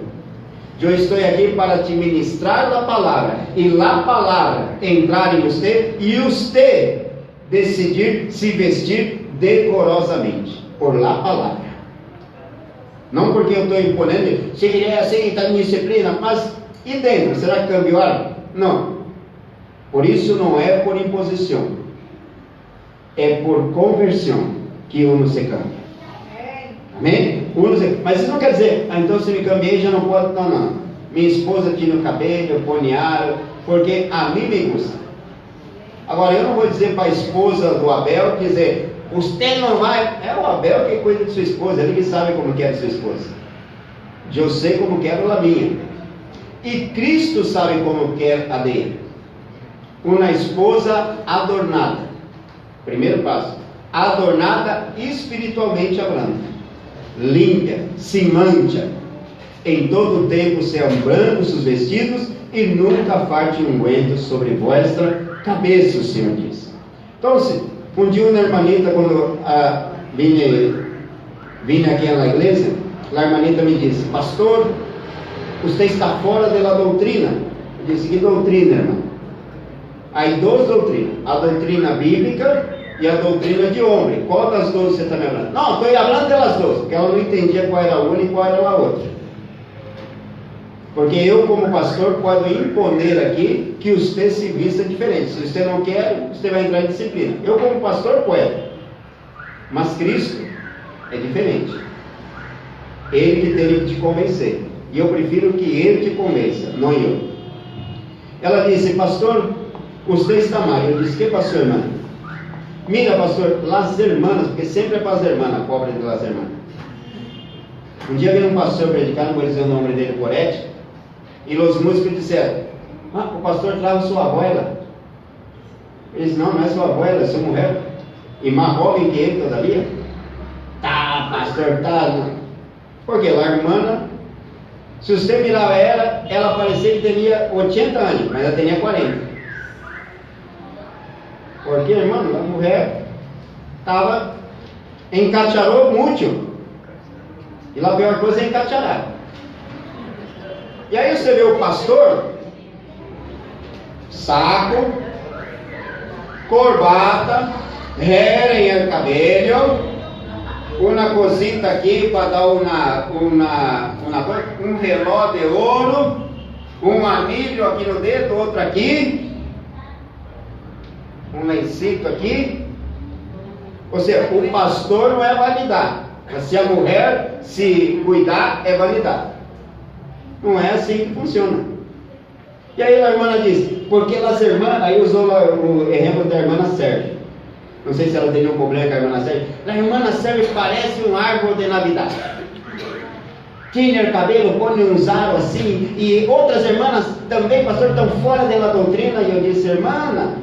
Eu estou aqui para te ministrar a palavra, e a palavra entrar em você, e você decidir se vestir decorosamente por la palavra. Não porque eu estou imponendo, seguirei assim, está em disciplina, mas e dentro? Será que cambiou algo? Não. Por isso não é por imposição, é por conversão que uno se cambia. Amém? Mas isso não quer dizer, então se me cambiei já não pode. Não. Minha esposa tira o cabelo, põe aro, porque a mim me gusta. Agora eu não vou dizer para a esposa do Abel, dizer, você não vai. É o Abel que cuida de sua esposa, ele que sabe como quer a sua esposa. Eu sei como quero a minha. E Cristo sabe como quer a dele. Uma esposa adornada. Primeiro passo. Adornada espiritualmente falando, limpa, se mancha, em todo o tempo sejam brancos os vestidos, e nunca falte unguento sobre vossa cabeça, o Senhor diz. Então, um dia uma hermanita, quando vim aqui na igreja, a hermanita me disse, pastor, você está fora da doutrina. Eu disse, que doutrina, irmão? Há 2 doutrinas, a doutrina bíblica e a doutrina de homem. Qual das 2 você está me falando? Não, estou falando delas 2, porque ela não entendia qual era uma e qual era a outra. Porque eu, como pastor, posso imponer aqui que você se vista diferente. Se você não quer, você vai entrar em disciplina. Eu, como pastor, posso. Mas Cristo é diferente. Ele que tem que te convencer. E eu prefiro que Ele te convença, não eu. Ela disse, pastor, você está mal. Eu disse, que pastor, irmã? Mira, pastor, las hermanas, porque sempre é para as irmãs, pobre de las hermanas. Um dia veio um pastor predicar, não vou dizer o nome dele por ética, e os músicos disseram, o pastor traz sua abuela. Ele disse, não é sua abuela, é sua mulher. E mais jovem que ele todavia. Tá, pastor, tá. Porque a irmã, se você mirava ela parecia que tinha 80 anos, mas ela tinha 40. Porque, irmão, a mulher estava encacharou muito. E a pior coisa é encacharar. E aí você vê o pastor, saco, corbata, hair em el cabello, uma cosita aqui para dar um relógio de ouro, um anilho aqui no dedo, outro aqui, um lencito aqui. Ou seja, o pastor não é vanidade, mas se a mulher se cuidar, é vanidade. Não é assim que funciona. E aí a irmã diz, porque as irmãs, aí usou o exemplo da irmã Sérgio. Não sei se ela tem nenhum problema com a irmã Sérgio. A irmã Sérgio parece um árvore de Navidad. Tinha o cabelo, põe uns aros assim, e outras irmãs também, pastor, estão fora da doutrina. E eu disse, irmã,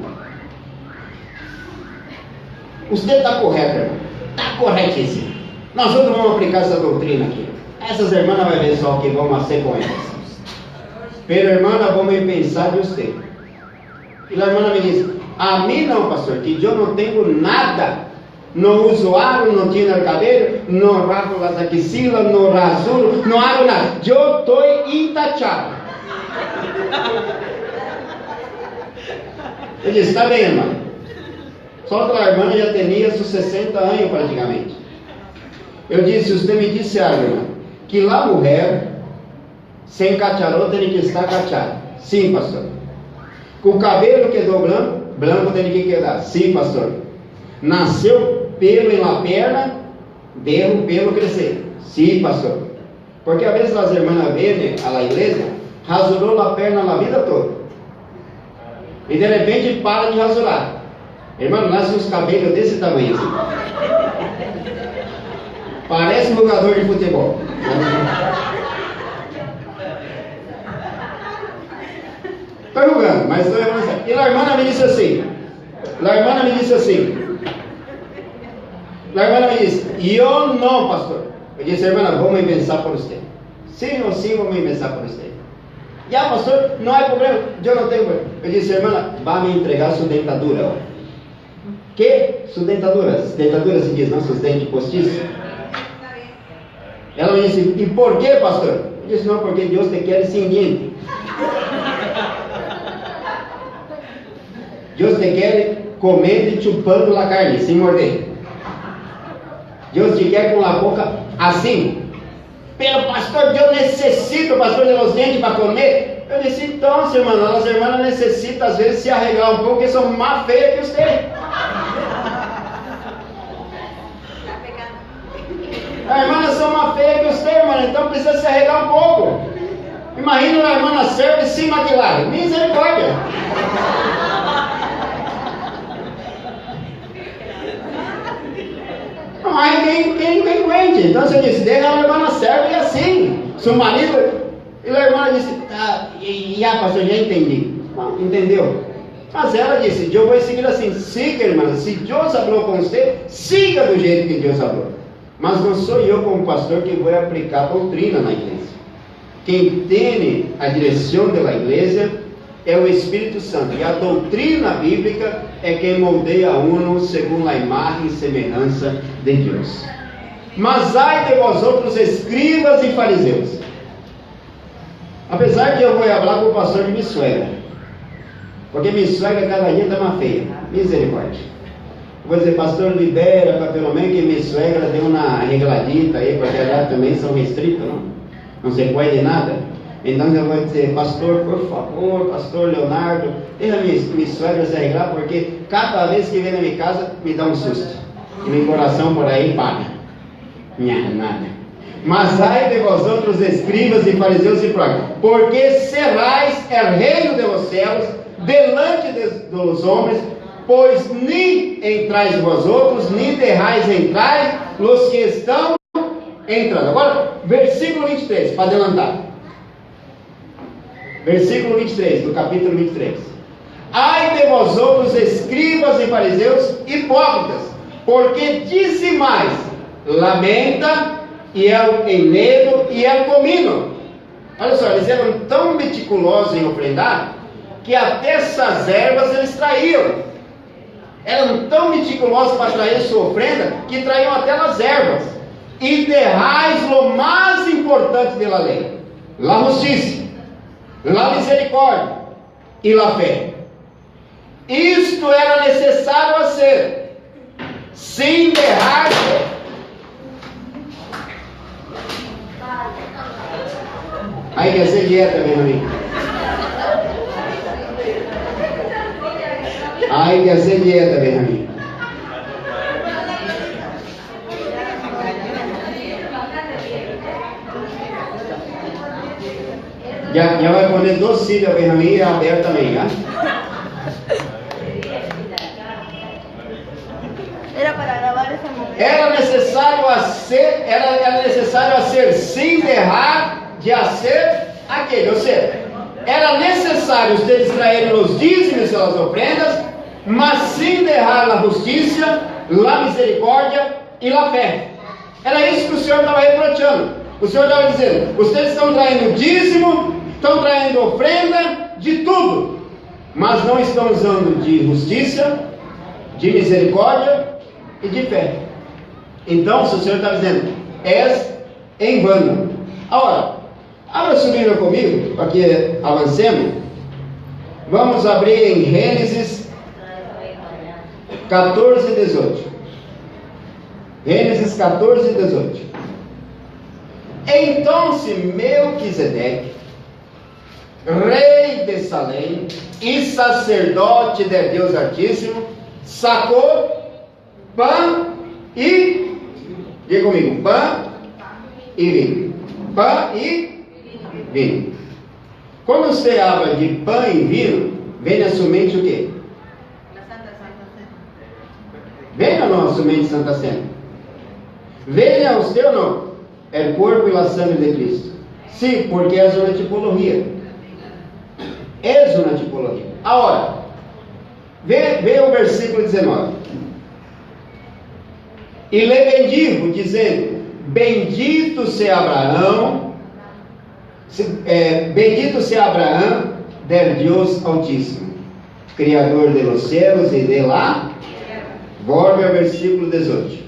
você está correto, irmão. Está corretíssimo. Nós outros vamos aplicar essa doutrina aqui. Essas irmãs vai ver só o que vamos ser com elas. Pero irmã, vamos pensar de você. E a irmã me disse, a mim não, pastor, que eu não tenho nada. Não uso aro, não tiro o cabelo, não rasgo as axilas, não rasuro, não hago nada. Eu estou intachado. Eu disse, está bem, irmã. Só que a irmã já tinha seus 60 anos praticamente. Eu disse, você me disse algo, irmã, que lá mulher, sem cacharro, tem que estar cachado. Sim, pastor. Com o cabelo quedou branco, branco tem que quedar. Sim, pastor. Nasceu pelo na perna, devo pelo crescer. Sim, pastor. Porque às vezes as irmãs vêm à igreja, rasurou a perna a vida toda. E de repente para de rasurar. Irmão, nasce uns cabelos desse tamanho assim. Parece um jogador de futebol. Estou jogando, mas estou avançando. E a irmã me disse assim. A irmã me disse, eu não, pastor. Eu disse, irmã, vamos pensar por você. Sim ou sim, vamos pensar por você. Já, pastor, não há problema. Eu não tenho problema. Eu disse, irmã, vai me entregar sua dentadura. Que? Sua dentadura. Dentadura se diz, não, seus dentes postiços. Ela me disse, e por que, pastor? Eu disse, não, porque Deus te quer sem diente. Deus te quer comendo e chupando a carne, sem morder. Deus te quer com a boca assim. Pelo pastor, eu necessito, pastor, de los dentes para comer. Eu disse, então, irmã, as irmãs necessitam às vezes se arregar um pouco, porque são mais feias que você. As irmãs são mais feias que você, irmã, então precisa se arregar um pouco. Imagina a irmã serve sem maquilagem. Misericórdia. Mas quem doente? Então você disse, deixa a irmã serve assim. Seu marido. E a irmã disse, pastor, já entendi. Não, entendeu? Mas ela disse, eu vou seguir assim. Siga, irmã. Se Deus falou com você, siga do jeito que Deus falou. Mas não sou eu como pastor que vou aplicar doutrina na igreja. Quem tem a direção da igreja é o Espírito Santo. E a doutrina bíblica é quem moldeia uno segundo a imagem e semelhança de Deus. Mas ai de vós outros escribas e fariseus. Apesar que eu vou falar com o pastor de minha suegra. Porque minha suegra cada dia está mais feia. Misericórdia. Eu vou dizer, pastor, libera para pelo menos que minha suegra dê uma arregladita aí, porque lá também são restritos, não se pode nada. Então eu vou dizer, pastor, por favor, pastor Leonardo, deixa minha suegra se arreglar, porque cada vez que vem na minha casa, me dá um susto. E meu coração por aí para. Nada. Mas ai de vós outros escribas e fariseus e próximos, porque serrais o reino dos céus delante dos homens, pois nem entrais vós outros, nem derrais entrais os que estão entrando. Agora, versículo 23, para adelantar. Versículo 23, do capítulo 23. Ai de vós outros, escribas e fariseus, hipócritas, porque dizimais, lamenta, e é o enledo, e é o comino. Olha só, eles eram tão meticulosos em ofrendar, que até essas ervas eles traíam. Eram tão meticulosos para trair sua ofrenda, que traíam até as ervas. E derrais o mais importante da lei, a justiça, a misericórdia e a fé. Isto era necessário a ser, sem derrar. Hay que hacer dieta, Benjamín. Hay que hacer dieta, Benjamín. Já vai poner 2 filhos a Benjamín e a Alberto também, tá? Era necessário hacer sem deixar de hacer aquele. Ou seja, era necessário ustedes traerem os dízimos e as ofrendas, mas sem deixar a justiça, a misericórdia e a fé. Era isso que o Senhor estava reprochando. O Senhor estava dizendo: vocês estão traindo dízimo, estão traindo ofrenda, de tudo, mas não estão usando de justiça, de misericórdia e de fé. Então o Senhor está dizendo: és em vano. Agora, abra sua Bíblia comigo, para que avancemos. Vamos abrir em Gênesis 14 e 18. Gênesis 14 e 18. Então Melquisedeque, rei de Salém e sacerdote de Deus Altíssimo, sacou pão e, diga comigo, pão e vinho. Pão e vinho. Quando você habla de pão e vinho, vem na sua mente o quê? Vem na nossa mente Santa Cena. Vem a você ou não? É o corpo e a sangue de Cristo. Sim, porque é uma tipologia. É uma tipologia. Agora, vê o versículo 19. E lhe bendigo, dizendo: bendito seja Abraão, del Deus Altíssimo, Criador de los cielos e de la. Volve ao versículo 18.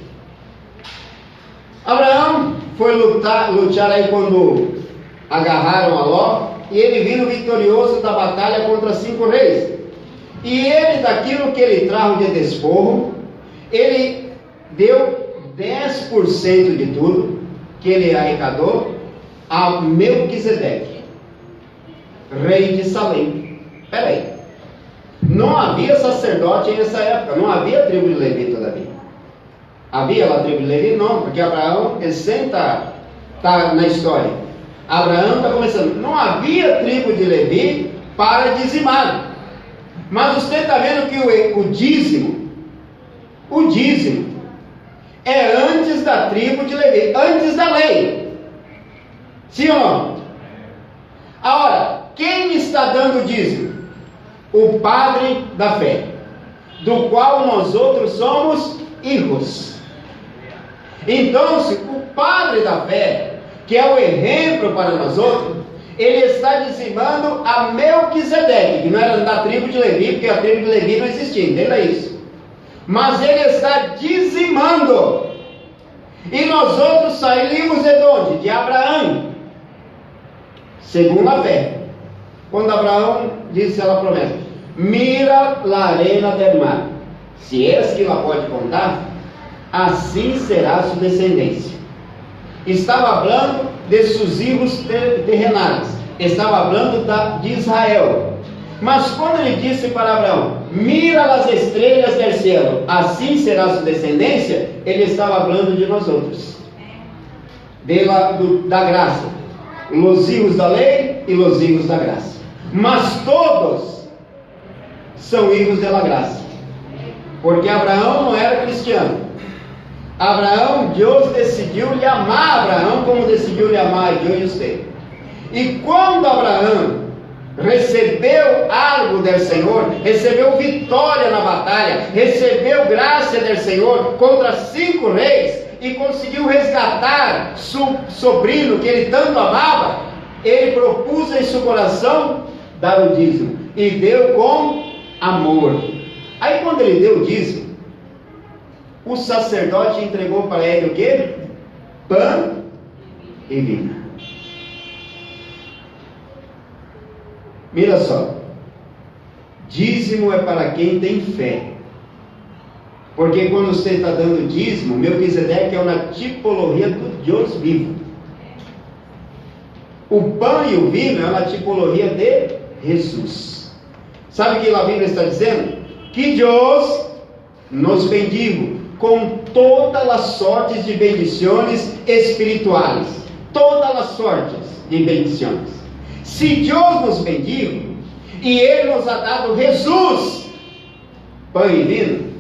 Abraão foi lutar aí quando agarraram a Ló, e ele vindo vitorioso da batalha contra 5 reis. E ele, daquilo que ele trajo de despojo, ele deu 10% de tudo que ele arrecadou a Melquisedeque, rei de Salém. Espera aí, não havia sacerdote nessa época, não havia tribo de Levi todavia. Havia lá a tribo de Levi? Não, porque Abraão, ele sempre está na história. Abraão está começando. Não havia tribo de Levi para dizimar. Mas você está vendo que o dízimo é antes da tribo de Levi, antes da lei. Sim ou não? Agora, quem está dando o dízimo? O padre da fé, do qual nós outros somos hijos. Então, o padre da fé, que é o exemplo para nós outros, ele está dizimando a Melquisedeque, que não era da tribo de Levi, porque a tribo de Levi não existia, entenda isso. Mas ele está dizimando. E nós outros saímos de onde? De Abraão, segundo a fé. Quando Abraão disse a promessa: mira la arena del mar, se és que la pode contar, assim será sua descendência. Estava falando de seus filhos terrenais, estava falando de Israel. Mas quando ele disse para Abraão: mira as estrelas do céu, assim será sua descendência, ele estava falando de nós outros, da graça, os filhos da lei e os filhos da graça. Mas todos são filhos da graça, porque Abraão não era cristiano. Abraão, Deus decidiu lhe amar Abraão como decidiu lhe amar eu e você. E quando Abraão recebeu algo do Senhor, recebeu vitória na batalha, recebeu graça do Senhor contra 5 reis e conseguiu resgatar seu sobrinho que ele tanto amava, ele propôs em seu coração dar o dízimo e deu com amor. Aí quando ele deu o dízimo, o sacerdote entregou para ele o quê? Pão e vinho. Mira só, dízimo é para quem tem fé. Porque quando você está dando dízimo, Melquisedeque é uma tipologia do Deus vivo. O pão e o vinho é uma tipologia de Jesus. Sabe o que a Bíblia está dizendo? Que Deus nos bendiga com todas as sortes de bendições espirituais. Todas as sortes de bendições. Se Deus nos bendiga e Ele nos ha dado Jesus, pão e vinho,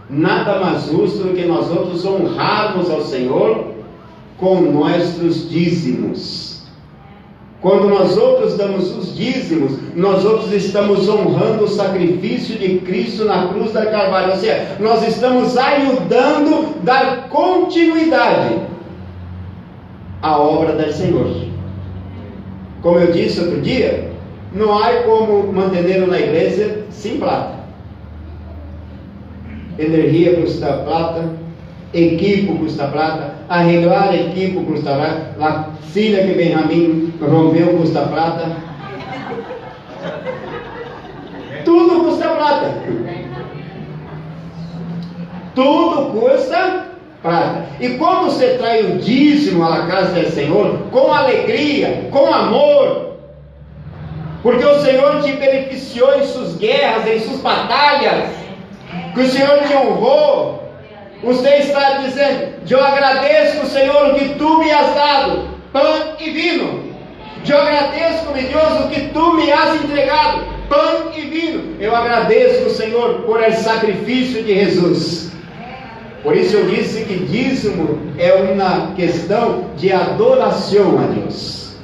nada mais justo do que nós outros honrarmos ao Senhor com nossos dízimos. Quando nós outros damos os dízimos, nós outros estamos honrando o sacrifício de Cristo na cruz da Calvário. Ou seja, nós estamos ajudando a dar continuidade à obra do Senhor. Como eu disse outro dia, não há como manter na igreja sem plata. Energia custa plata, equipo custa plata, arreglar equipo custa plata, a filha que Benjamim rompeu custa plata, tudo custa plata, tudo custa prata. E quando você traz o dízimo à casa do Senhor, com alegria, com amor, porque o Senhor te beneficiou em suas guerras, em suas batalhas, que o Senhor te honrou, você está dizendo: eu agradeço, Senhor, o que tu me has dado, pão e vinho. Eu agradeço, meu Deus, o que tu me has entregado, pão e vinho. Eu agradeço, Senhor, por esse sacrifício de Jesus. Por isso eu disse que dízimo é uma questão de adoração a Deus.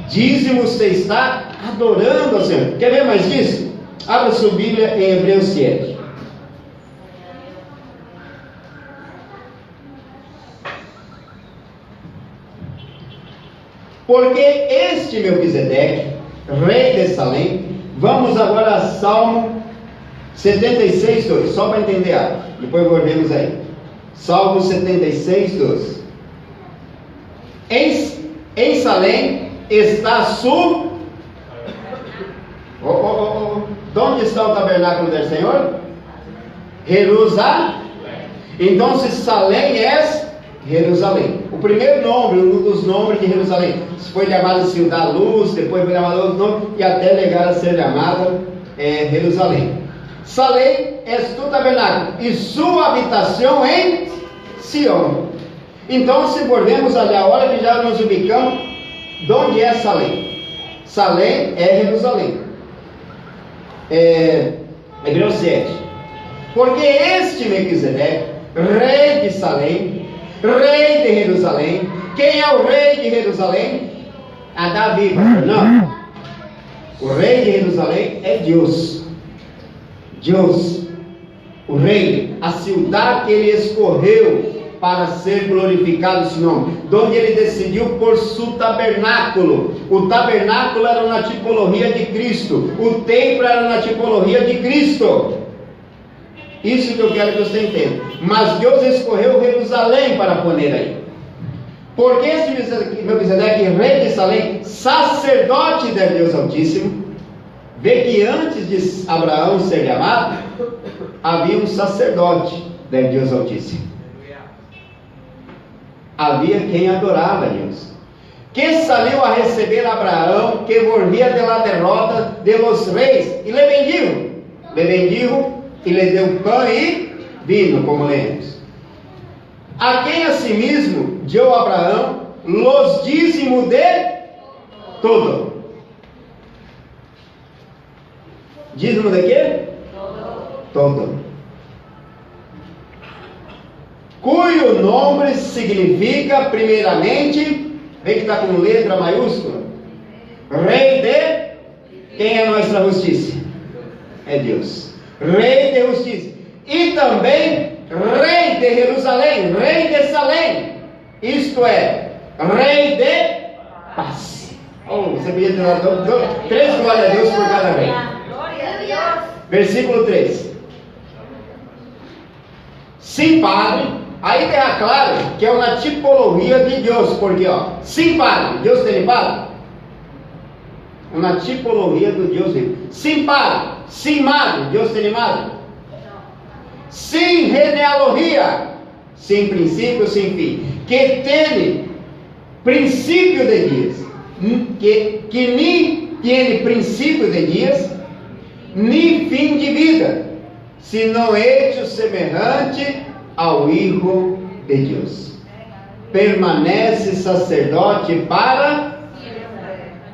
Dízimo você está adorando ao Senhor. Quer ver mais disso? Abra sua Bíblia em Hebreus 7. Porque este Melquisedeque, rei de Salém, vamos agora a Salmo 76, 2, só para entender algo, depois volvemos aí. Salmo 76, 2. Em Salém está onde está o tabernáculo do Senhor? Jerusalém. Então, se Salém é Jerusalém. O primeiro nome, um dos nomes de Jerusalém, foi chamado Cidade Luz, depois foi chamado outro nome, e até chegar a ser chamada Jerusalém. Salém é o tabernáculo, e sua habitação em Sião. Então, se volvemos ali, a hora que já nos ubicamos, de onde é Salém? Salém é Jerusalém. Hebreus 7. Porque este Melquisedeque, rei de Salém, rei de Jerusalém. Quem é o rei de Jerusalém? A Davi. Não. O rei de Jerusalém é Deus. Deus, o rei, a cidade que ele escolheu para ser glorificado esse nome, onde ele decidiu por seu tabernáculo. O tabernáculo era uma tipologia de Cristo, o templo era uma tipologia de Cristo. Isso que eu quero que você entenda. Mas Deus escolheu Jerusalém para pôr aí. Porque esse Melquisedeque, rei de Salém, sacerdote de Deus Altíssimo, vê que antes de Abraão ser chamado, havia um sacerdote de Deus Altíssimo. Havia quem adorava a Deus, que saiu a receber Abraão, que volvia da derrota de los reis, e lhe bendigo, e lhe deu pão e vinho, como lemos. A quem asimismo deu Abraão los dízimos de tudo. Dízimo de quê? Todo. Cujo nome significa, primeiramente, vê que está com letra maiúscula, rei de, quem é a nossa justiça? É Deus. Rei de justiça. E também rei de Jerusalém, rei de Salém, isto é, rei de paz. Você podia ter dado 3 glórias a Deus por cada rei. Versículo 3. Sim, Padre. Aí está claro que é uma tipologia de Deus, porque sim, Padre, Deus tem Padre? Uma tipologia do Deus vivo. Sim, Padre, sim, Madre, Deus tem Madre? Sim, genealogia, sem princípio, sem fim, que tem principio de días, que ni tiene principio de días, ni fin de vida, sino hecho semejante ao Hijo de Deus. Permanece sacerdote para...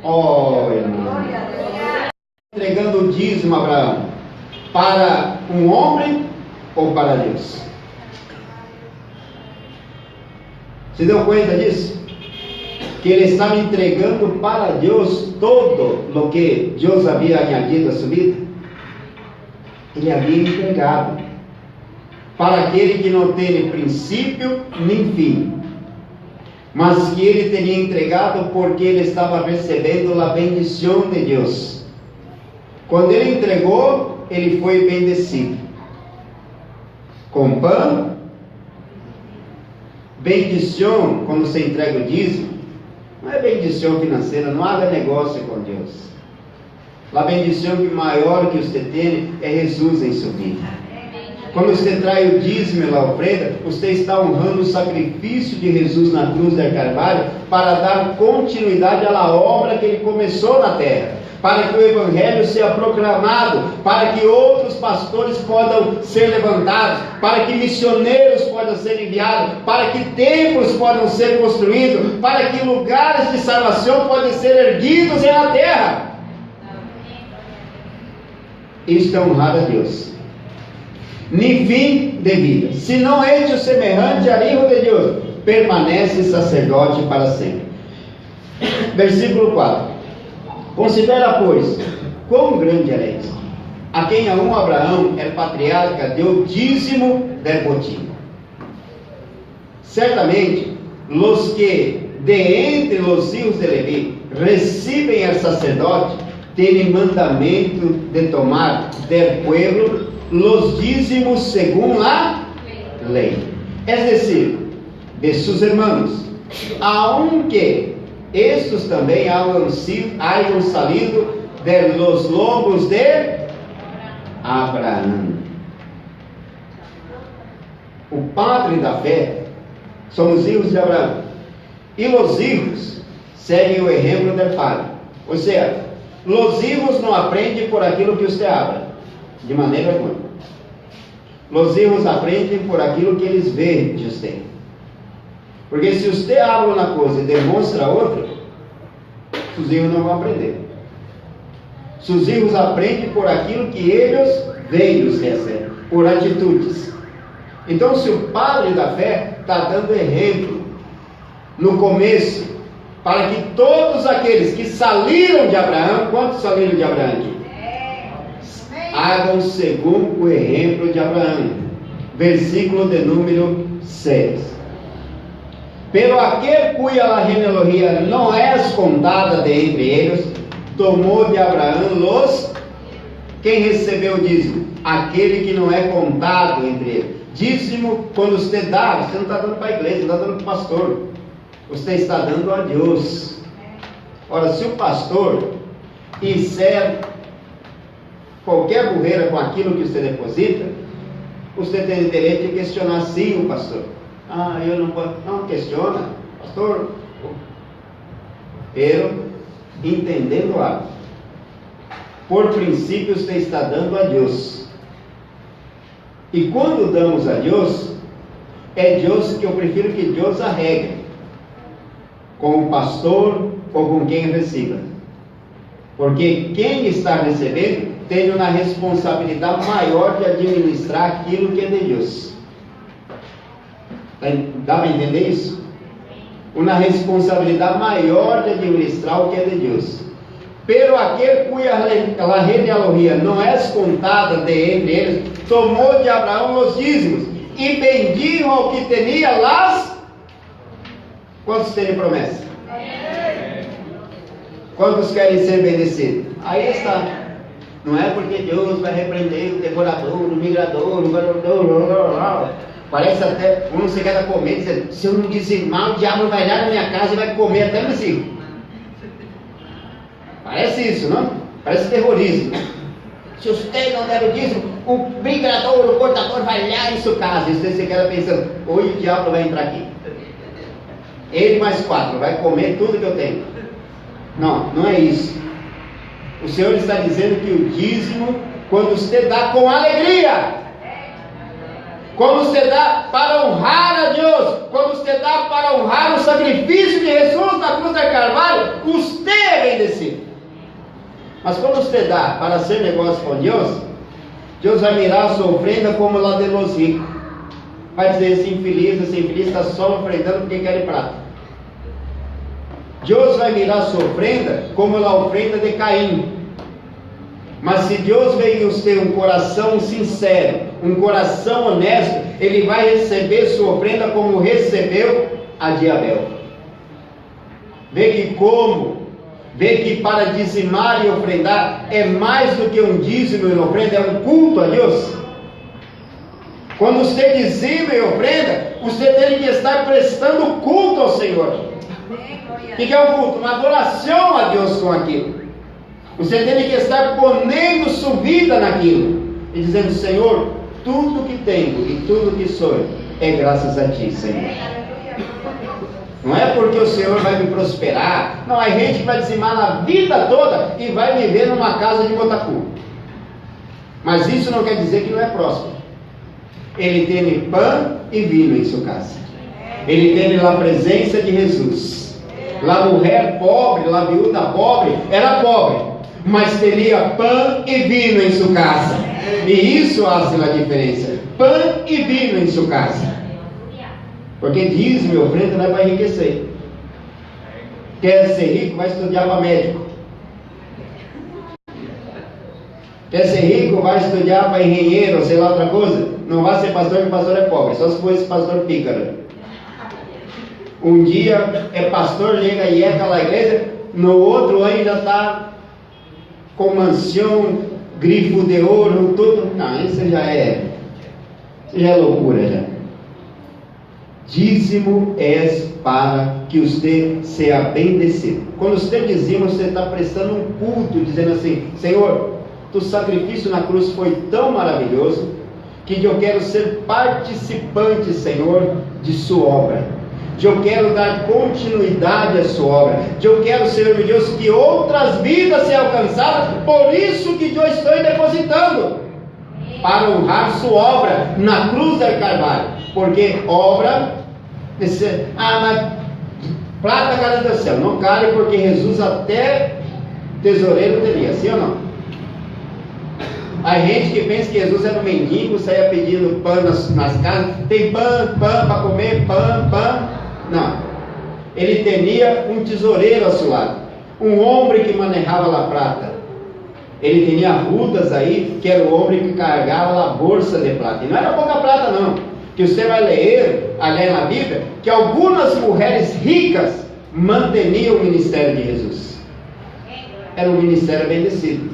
Oh, irmão. Entregando o dízimo a Abraão, para um homem ou para Deus? Se deu conta disso? Que ele estava entregando para Deus todo o que Deus havia añadido a sua vida. Ele havia entregado para aquele que não tem princípio nem fim, mas que ele teria entregado porque ele estava recebendo a bendição de Deus. Quando ele entregou, ele foi bendecido com pão. Bendição, quando você entrega o dízimo, não é bendição financeira, não haga negócio com Deus. A bendição que maior que você tem é Jesus em sua vida. Quando você traz o dízimo e a oferenda, você está honrando o sacrifício de Jesus na cruz do Calvário para dar continuidade à obra que ele começou na terra, para que o Evangelho seja proclamado, para que outros pastores possam ser levantados, para que missioneiros possam ser enviados, para que templos possam ser construídos, para que lugares de salvação possam ser erguidos na terra. Isto é honrar a Deus. Nem fim de vida, se não hecho semelhante ao Hijo de Deus, permanece sacerdote para sempre. Versículo 4. Considera, pois, quão grande era isso, a quem aún Abraão, el patriarca, deu dízimo del botín. Certamente, los que de entre los hijos de Leví recebem el sacerdote, têm mandamento de tomar del pueblo los dízimos según la ley, es decir, de sus hermanos, aunque estos também hayan salido de los lomos de Abraão. O padre da fé são os hijos de Abraão, e os hijos seguem o exemplo do padre. Ou seja, os hijos não aprendem por aquilo que você habla, de maneira alguma. Os hijos aprendem por aquilo que eles veem de você. Porque se você habla uma coisa e demonstra outra, os hijos não vão aprender. Os hijos aprendem por aquilo que eles veem você fazer, por atitudes. Então, se o padre da fé está dando exemplo no começo, para que todos aqueles que saíram de Abraão, quantos saíram de Abraão aqui? Hagam segundo o exemplo de Abraão. Versículo de número 6. Pero aquele cuja genealogia não é contada de entre eles, tomou de Abraão quem recebeu o dízimo? Aquele que não é contado entre eles. Dízimo, quando você dá, você não está dando para a igreja, não está dando para o pastor, você está dando a Deus. Ora, se o pastor fizer qualquer burreira com aquilo que você deposita, você tem direito de questionar sim o pastor. Eu não posso. Não questiona, pastor. Pero, entendendo algo, por princípio você está dando a Deus. E quando damos a Deus, é Deus que eu prefiro que Deus arregue com o pastor ou com quem receba. Porque quem está recebendo tem uma responsabilidade maior de administrar aquilo que é de Deus. Dá para entender isso? Uma responsabilidade maior de administrar o que é de Deus. Pero aquele cuja genealogia não é contada de entre eles, tomou de Abraão os dízimos e bendijo ao que tinha las. Quantos têm promessa? Quantos querem ser bendecidos? Aí está. Não é porque Deus vai repreender o devorador, o migrador, o guardador. Parece até, um se quer comer, dizendo, se eu não dizimar, o diabo vai lá na minha casa e vai comer até meus filhos. Parece isso, não? Parece terrorismo. Se você não der o dízimo, o migrador, o cortador vai lá em sua casa. E você se quer pensando, hoje o diabo vai entrar aqui. ele mais 4, vai comer tudo que eu tenho. Não, não é isso. O Senhor está dizendo que o dízimo, quando você dá com alegria, quando você dá para honrar a Deus, quando você dá para honrar o sacrifício de Jesus na cruz do Calvário, você é bendecido. Mas quando você dá para hacer negócio com Deus, Deus vai mirar a sua ofrenda como la de los ricos. Vai dizer, esse infeliz está só ofrendando porque quer prata. Deus vai mirar a sua ofrenda como a ofrenda de Caim. Mas se Deus vê em você um coração sincero, um coração honesto, Ele vai receber sua ofrenda como recebeu a de Abel. Vê que para dizimar e ofrendar é mais do que um dízimo e ofrenda, é um culto a Deus. Quando você dizima e ofrenda, você tem que estar prestando culto ao Senhor. O que é o culto? Uma adoração a Deus com aquilo. Você tem que estar ponendo sua vida naquilo e dizendo, Senhor, tudo que tenho e tudo que sou é graças a Ti, Senhor. Não é porque o Senhor vai me prosperar. Não, há gente que vai dizimar na vida toda e vai viver numa casa de botacu. Mas isso não quer dizer que não é próspero. Ele tem pão e vinho em sua casa. Ele tem a presença de Jesus. La mulher pobre, la viúva pobre, era pobre, mas teria pão e vinho em sua casa. E isso faz a diferença. Pão e vinho em sua casa. Porque dízimo e ofrenda não é para enriquecer. Quer ser rico, vai estudar para médico. Quer ser rico, vai estudar para engenheiro, ou sei lá outra coisa. Não vai ser pastor, porque pastor é pobre. Só se for esse pastor pícaro. Um dia é pastor, chega e é aquela igreja. No outro ano já está com mansão, grifo de ouro, tudo. Não, isso já é loucura já. Dízimo é para que você seja bendecido. Quando você dizima, você está prestando um culto, dizendo assim, Senhor, o sacrifício na cruz foi tão maravilhoso, que eu quero ser participante, Senhor, de sua obra. Eu quero dar continuidade à sua obra. Eu quero, Senhor meu Deus, que outras vidas sejam alcançadas. Por isso que eu estou depositando, para honrar sua obra na cruz do Calvário. Porque obra, mas prata cai do céu. Não cai, porque Jesus até tesoureiro teria, sim ou não? A gente que pensa que Jesus era um mendigo, saia pedindo pão nas casas. Tem pão para comer, pão. Não. Ele tinha um tesoureiro ao seu lado, um homem que manejava a prata. Ele tinha Judas aí, que era o homem que carregava a bolsa de prata. E não era pouca prata não, que você vai ler na Bíblia, que algumas mulheres ricas manteniam o ministério de Jesus. Era um ministério bendecido.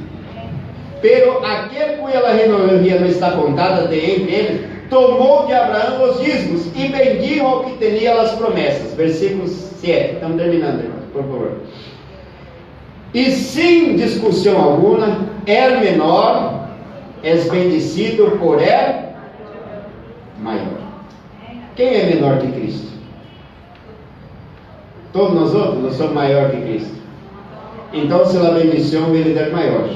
Pero aquele cuya genealogia não está contada de entre eles, tomou de Abraão os dízimos e bendijo ao que tinha as promessas. Versículo 7. Estamos terminando, irmãos, por favor. E sem discussão alguma, el menor é bendecido por el maior. Quem é menor que Cristo? Todos nós outros não somos maior que Cristo. Então, se a bendição vem del maior.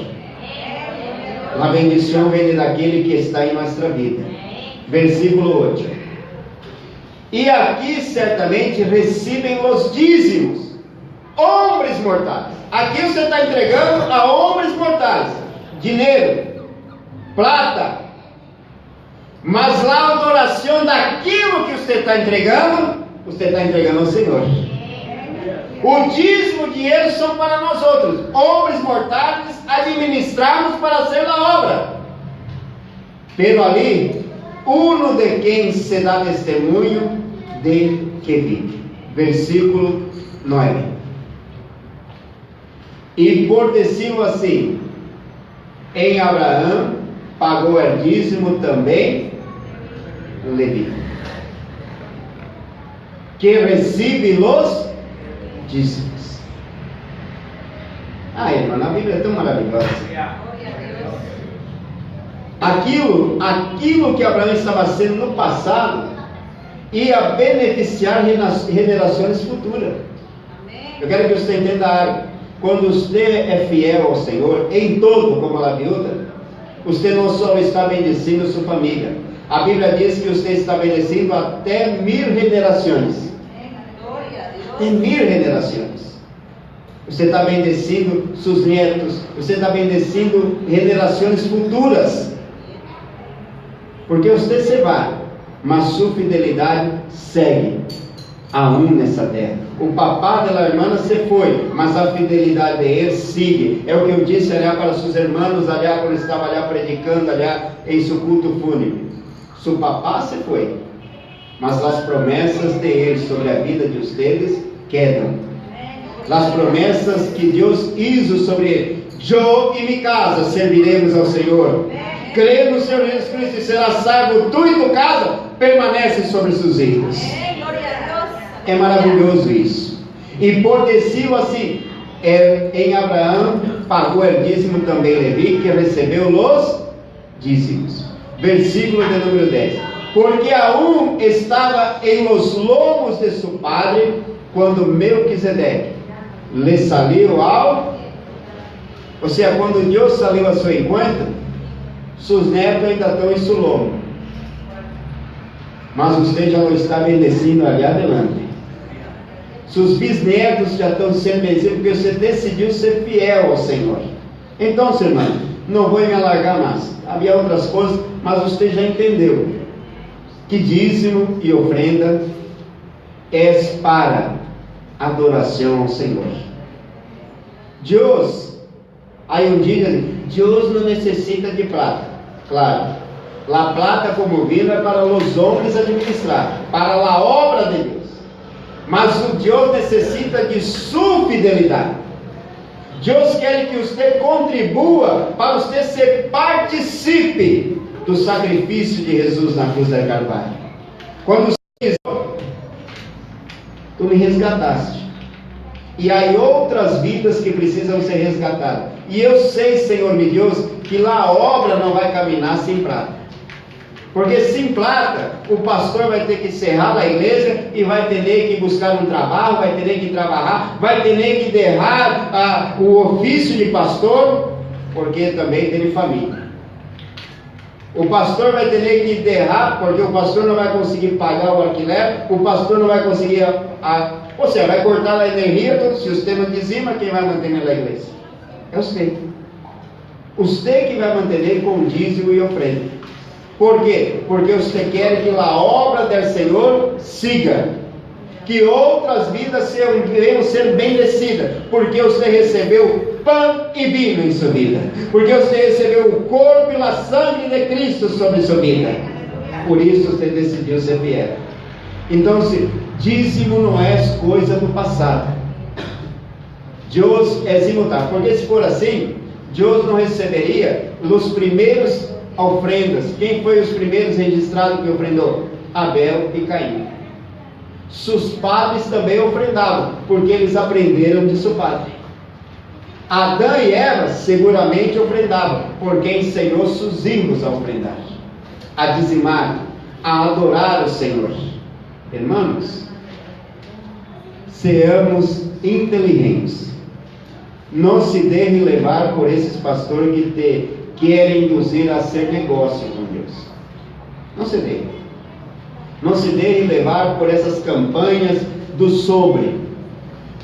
A bendição vem daquele que está em nossa vida. Versículo 8. E aqui certamente recebem os dízimos, homens mortais. Aqui você está entregando a homens mortais dinheiro, prata. Mas lá a adoração daquilo que você está entregando ao Senhor. O dízimo de eles são para nós outros, homens mortais, administrados para fazer a obra. Pero ali, uno de quem se dá testemunho de que vive. Versículo 9. E por decirlo assim, em Abraão pagou o dízimo também Levi, que recebe os dízimos. Irmão, a Bíblia é tão maravilhosa. Aquilo que Abraão estava sendo no passado, e a beneficiar gerações futuras. Eu quero que você entenda algo. Quando você é fiel ao Senhor, em todo, como a viúva, você não só está bendecindo sua família. A Bíblia diz que você está bendecindo até 1000 gerações. Até 1000 gerações. Você está bendecindo seus netos. Você está bendecindo gerações futuras. Porque você se vai, mas sua fidelidade segue aún nessa terra. O papá da irmã se foi, mas a fidelidade dele sigue. É o que eu disse ali para seus irmãos, ali quando estava ali predicando ali em seu culto fúnebre. Seu papá se foi, mas as promessas de ele sobre a vida de vocês quedam. As promessas que Deus hizo sobre ele. Eu e minha casa serviremos ao Senhor. Crê no Senhor Jesus Cristo e será salvo. Tu e tua casa permanecem sobre seus filhos. É maravilhoso isso. E por decir assim, em Abraão pagou o dízimo também Levi, que recebeu os dízimos. Versículo de número 10. Porque aún estava em los lomos de seu padre, quando Melquisedeque lhe saliu ao... Ou seja, quando Deus saiu a seu encontro, seus netos ainda estão em seu lomo. Mas você já não está bendecindo ali adelante. Seus bisnetos já estão sendo bendecidos, porque você decidiu ser fiel ao Senhor. Então, irmão, não vou me alargar mais. Havia outras coisas, mas você já entendeu que dízimo e ofrenda é para adoração ao Senhor. Deus, aí um dia, Deus não necessita de prata. Claro, a plata como vino é para os homens administrar, para a obra de Deus. Mas o Deus necessita de sua fidelidade. Deus quer que você contribua para você ser participe do sacrifício de Jesus na cruz do Calvário. Quando você diz, tu me resgataste, e há outras vidas que precisam ser resgatadas. E eu sei, Senhor meu Deus, que lá a obra não vai caminhar sem prata. Porque sem prata, o pastor vai ter que encerrar a igreja e vai ter que buscar um trabalho, vai ter que trabalhar, vai ter que deixar o ofício de pastor, porque também tem família. O pastor vai ter que deixar, porque o pastor não vai conseguir pagar o alquiler, o pastor não vai conseguir, ou seja, vai cortar a energia, todo o sistema de cima, quem vai manter na igreja? É você. Você que vai manter com dízimo e ofrenda. Por quê? Porque você quer que a obra do Senhor siga, que outras vidas venham ser bendecidas, porque você recebeu pão e vinho em sua vida, porque você recebeu o corpo e a sangue de Cristo sobre sua vida. Por isso você decidiu ser fiel. Então, dízimo não é coisa do passado. Deus é imutável, porque se for assim, Deus não receberia os primeiros ofrendas. Quem foi os primeiros registrados que ofrendou? Abel e Caim. Seus padres também ofrendavam, porque eles aprenderam de seu padre. Adão e Eva seguramente ofrendavam, porque ensinou seus filhos a ofrendar, a dizimar, a adorar o Senhor. Irmãos, sejamos inteligentes. Não se deixe levar por esses pastores que te querem induzir a ser negócio com Deus. Não se deixe. Não se deixe levar por essas campanhas do sobre.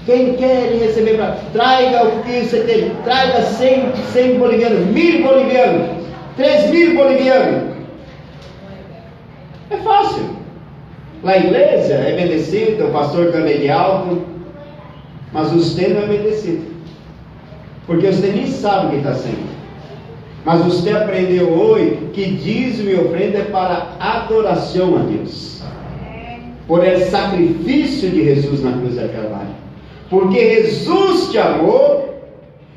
Quem quer receber, traga o que você tem. Traga 100 bolivianos, 1000 bolivianos, 3000 bolivianos. É fácil. A igreja é bendecida, o pastor ganha de alto, mas você não é bendecido. Porque você nem sabe o que está sendo. Mas você aprendeu hoje que dízimo e ofrenda é para adoração a Deus, por el sacrifício de Jesus na cruz do Calvário. Porque Jesus te amou,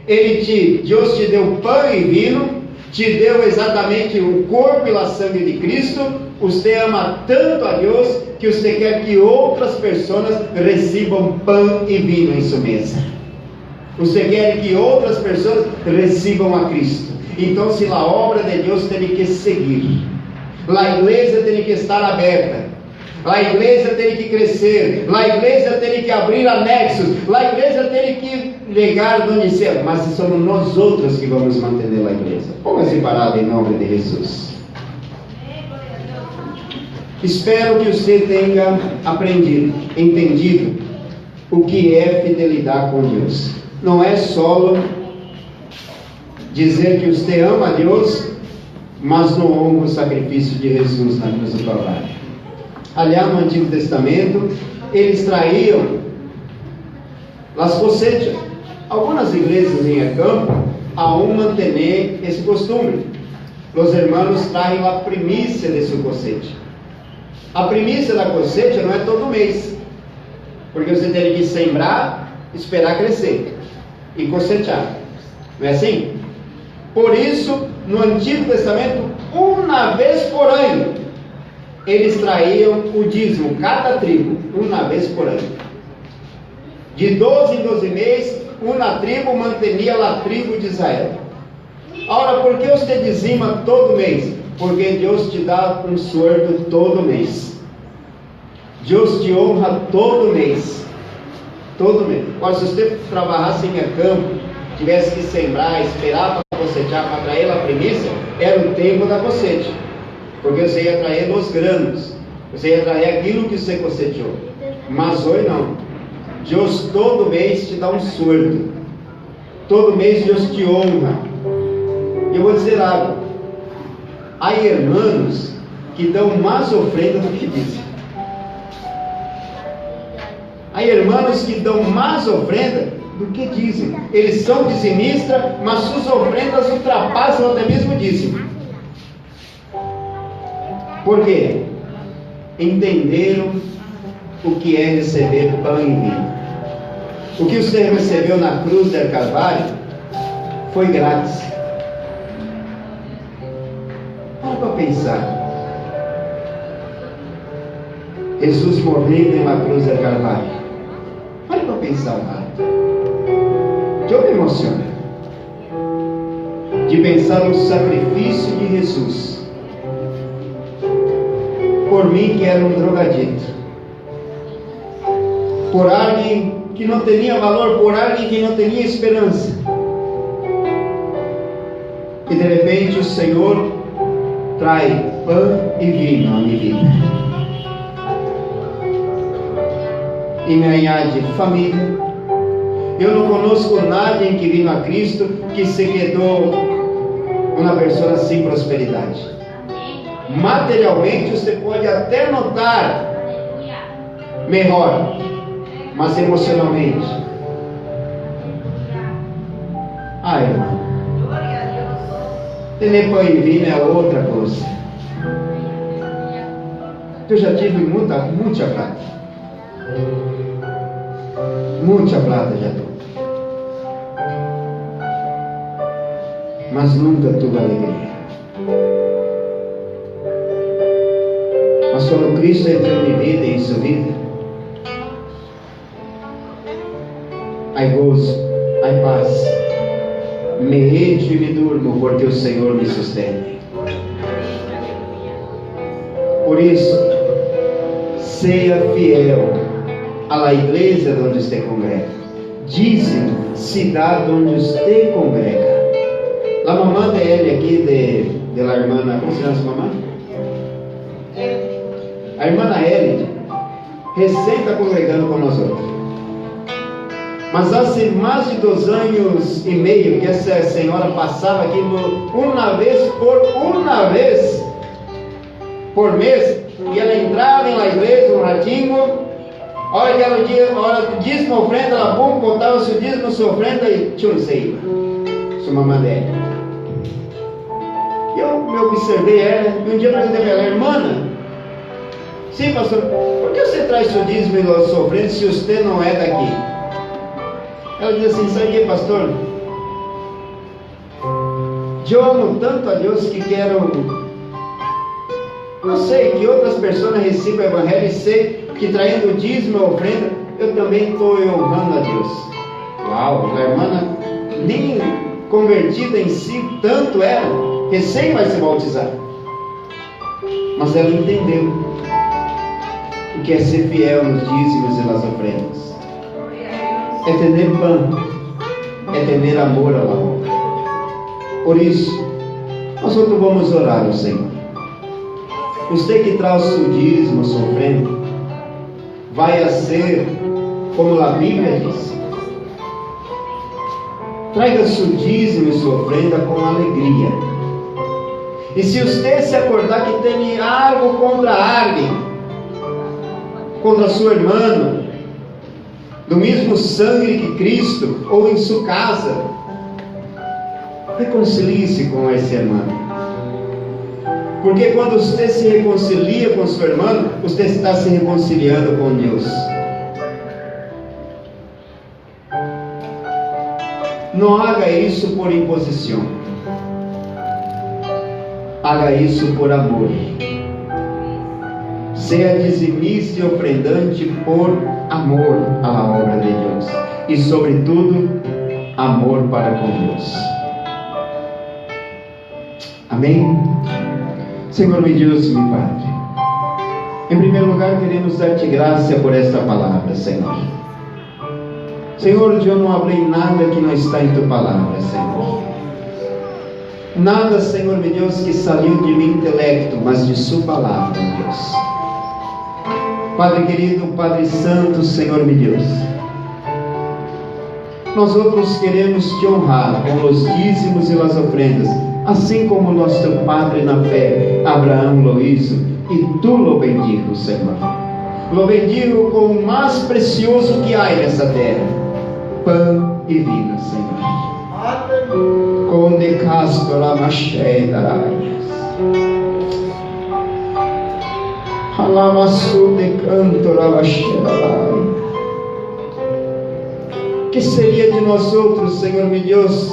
Deus te deu pão e vinho, te deu exatamente o corpo e a sangue de Cristo. Você ama tanto a Deus que você quer que outras pessoas recebam pão e vinho em sua mesa. Você quer que outras pessoas recebam a Cristo. Então, se a obra de Deus tem que seguir, a igreja tem que estar aberta, a igreja teria que crescer, a igreja teria que abrir anexos, a igreja teria que ligar onde ser, mas somos nós outros que vamos manter a igreja. Ponga-se parado em nome de Jesus. Espero que você tenha aprendido, entendido o que é fidelidade com Deus. Não é só dizer que você ama a Deus, mas não honra o sacrifício de Jesus na cruz do Calvário. Aliás, no Antigo Testamento, eles traíam as cosechas. Algumas igrejas em campo aún mantêm esse costume. Os irmãos traem a primícia de sua cosecha. A primícia da cosecha não é todo mês, porque você tem que sembrar, esperar crescer e cosechar. Não é assim? Por isso, no Antigo Testamento, uma vez por ano, eles traíam o dízimo, cada tribo, uma vez por ano. De 12 em 12 meses, uma tribo mantinha a tribo de Israel. Ora, por que você dizima todo mês? Porque Deus te dá um sueldo todo mês. Deus te honra todo mês. Todo mês. Agora, se você trabalhasse em campo, tivesse que sembrar, esperar para cosechar, para trazer a primícia, era o tempo da cosecha. Porque você ia trazer os granos, você ia trazer aquilo que você cosechou. Mas hoje não. Deus todo mês te dá um sueldo. Todo mês Deus te honra. E eu vou dizer algo. Há irmãos que dão mais ofrenda do que dizem. Há irmãos que dão mais ofrenda do que dizem. Eles são dizimistas, mas suas ofrendas ultrapassam até mesmo dízimo. Por quê? Entenderam o que é receber pão e vinho. O que você recebeu na cruz do Calvário foi grátis. Para pensar. Jesus morrendo na cruz do Calvário. Para pensar, Pai. Eu me emociono de pensar no sacrifício de Jesus por mim, que era um drogadito, por alguém que não tinha valor, por alguém que não tinha esperança, e de repente o Senhor traz pão e vinho à minha vida e me añade família. Eu não conosco ninguém que veio a Cristo que se quedou uma pessoa sem prosperidade. Materialmente você pode até notar melhor, mas emocionalmente, irmão, ter pão e vinho é outra coisa. Eu já tive muita plata. Muita plata já tive. Mas nunca tive alegria. Mas quando Cristo entrou em minha vida e em sua vida, há gozo, há paz. Me echo e me durmo, porque o Senhor me sustenta. Por isso, seja fiel à igreja onde você congrega. Dízimo, cidade onde você congrega. A mamã dele aqui, de la irmã, como se chama essa mamã? A irmã Elide, recém está congregando com nós outros. Mas há mais de 2 anos e meio que essa senhora passava aqui uma vez por mês, e ela entrava na igreja um ratinho, hora que ela hora do dízimo, ofrenda, ela botava seu dízimo, sua ofrenda e tchum, você ia. Sua mamãe dela. E eu me observei ela, e um dia perguntei para ela, irmã, sim, pastor, por que você traz seu dízimo e sua ofrenda se você não é daqui? Ela diz assim, sabe o que, pastor? Eu amo tanto a Deus que quero, não sei, que outras pessoas recebam o evangelho e sei que traindo o dízimo e ofrenda, eu também estou honrando a Deus. Uau, a irmã nem convertida em si, tanto ela, recém vai se bautizar. Mas ela entendeu o que é ser fiel nos dízimos e nas ofrendas. É ter pão, é ter amor ao amor. Por isso, nós outros vamos orar ao Senhor. Você que traz o dízimo, a sua ofrenda, vai a ser como a Bíblia diz. Traga seu dízimo e sua ofrenda com alegria. E se você se acordar que tem algo contra alguém, contra sua irmã, do mesmo sangue que Cristo, ou em sua casa, reconcilie-se com esse irmão. Porque quando você se reconcilia com sua irmã, você está se reconciliando com Deus. Não haga isso por imposição. Haga isso por amor. Seja dizimista e ofrendante por amor à obra de Deus. E sobretudo, amor para com Deus. Amém? Senhor, meu Deus, meu Padre, em primeiro lugar queremos dar-te graça por esta palavra, Senhor. Senhor, eu não falei nada que não está em tua palavra, Senhor. Nada, Senhor, meu Deus, que saiu de meu intelecto, mas de sua palavra, Deus. Padre querido, Padre Santo, Senhor, meu Deus, nós outros queremos te honrar com os dízimos e as ofrendas, assim como nosso Padre na fé, Abraão lo hizo, e tu lo bendigo, Senhor. Lo bendigo com o mais precioso que há nessa terra, pão e vinho, Senhor. Com de castora maché daraias. Alamaçu de cantora maché darai. Que seria de nós outros, Senhor meu Deus,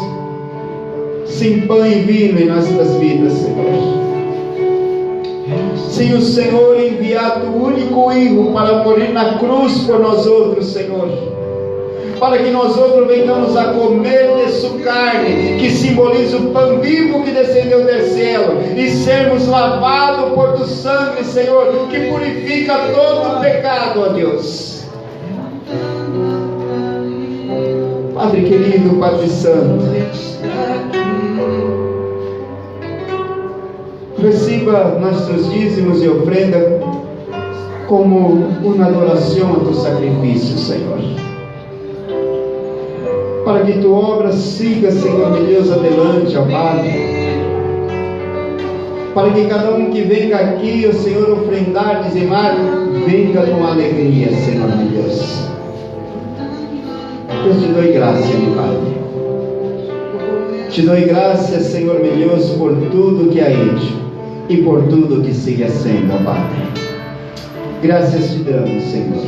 sem pão e vinho em nossas vidas, Senhor? Se o Senhor enviar o único Filho para morrer na cruz por nós outros, Senhor, para que nós outros venhamos a comer de sua carne, que simboliza o pão vivo que descendeu do céu, e sermos lavados por tu sangue, Senhor, que purifica todo o pecado, ó Deus. Padre querido, Padre Santo, receba nossos dízimos e ofrenda como uma adoração a tu sacrifício, Senhor. Para que tua obra siga, Senhor meu Deus, adelante, ó Padre. Para que cada um que venga aqui, ó Senhor, ofrendar, dizimar, venga com alegria, Senhor meu Deus. Eu te dou graça, meu Padre. Te dou graças, Senhor meu Deus, por tudo que há hecho e por tudo que siga sendo, ó Padre. Graças te damos, Senhor.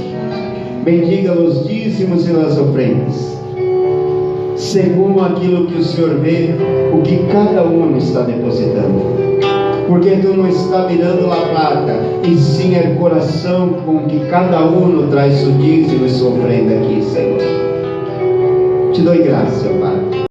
Bendiga os dízimos e as ofrendas, segundo aquilo que o Senhor vê, o que cada um está depositando. Porque tu não está mirando a plata, e sim o coração com que cada um traz o dízimo e sua ofrenda aqui, Senhor. Te dou graça, ó Padre.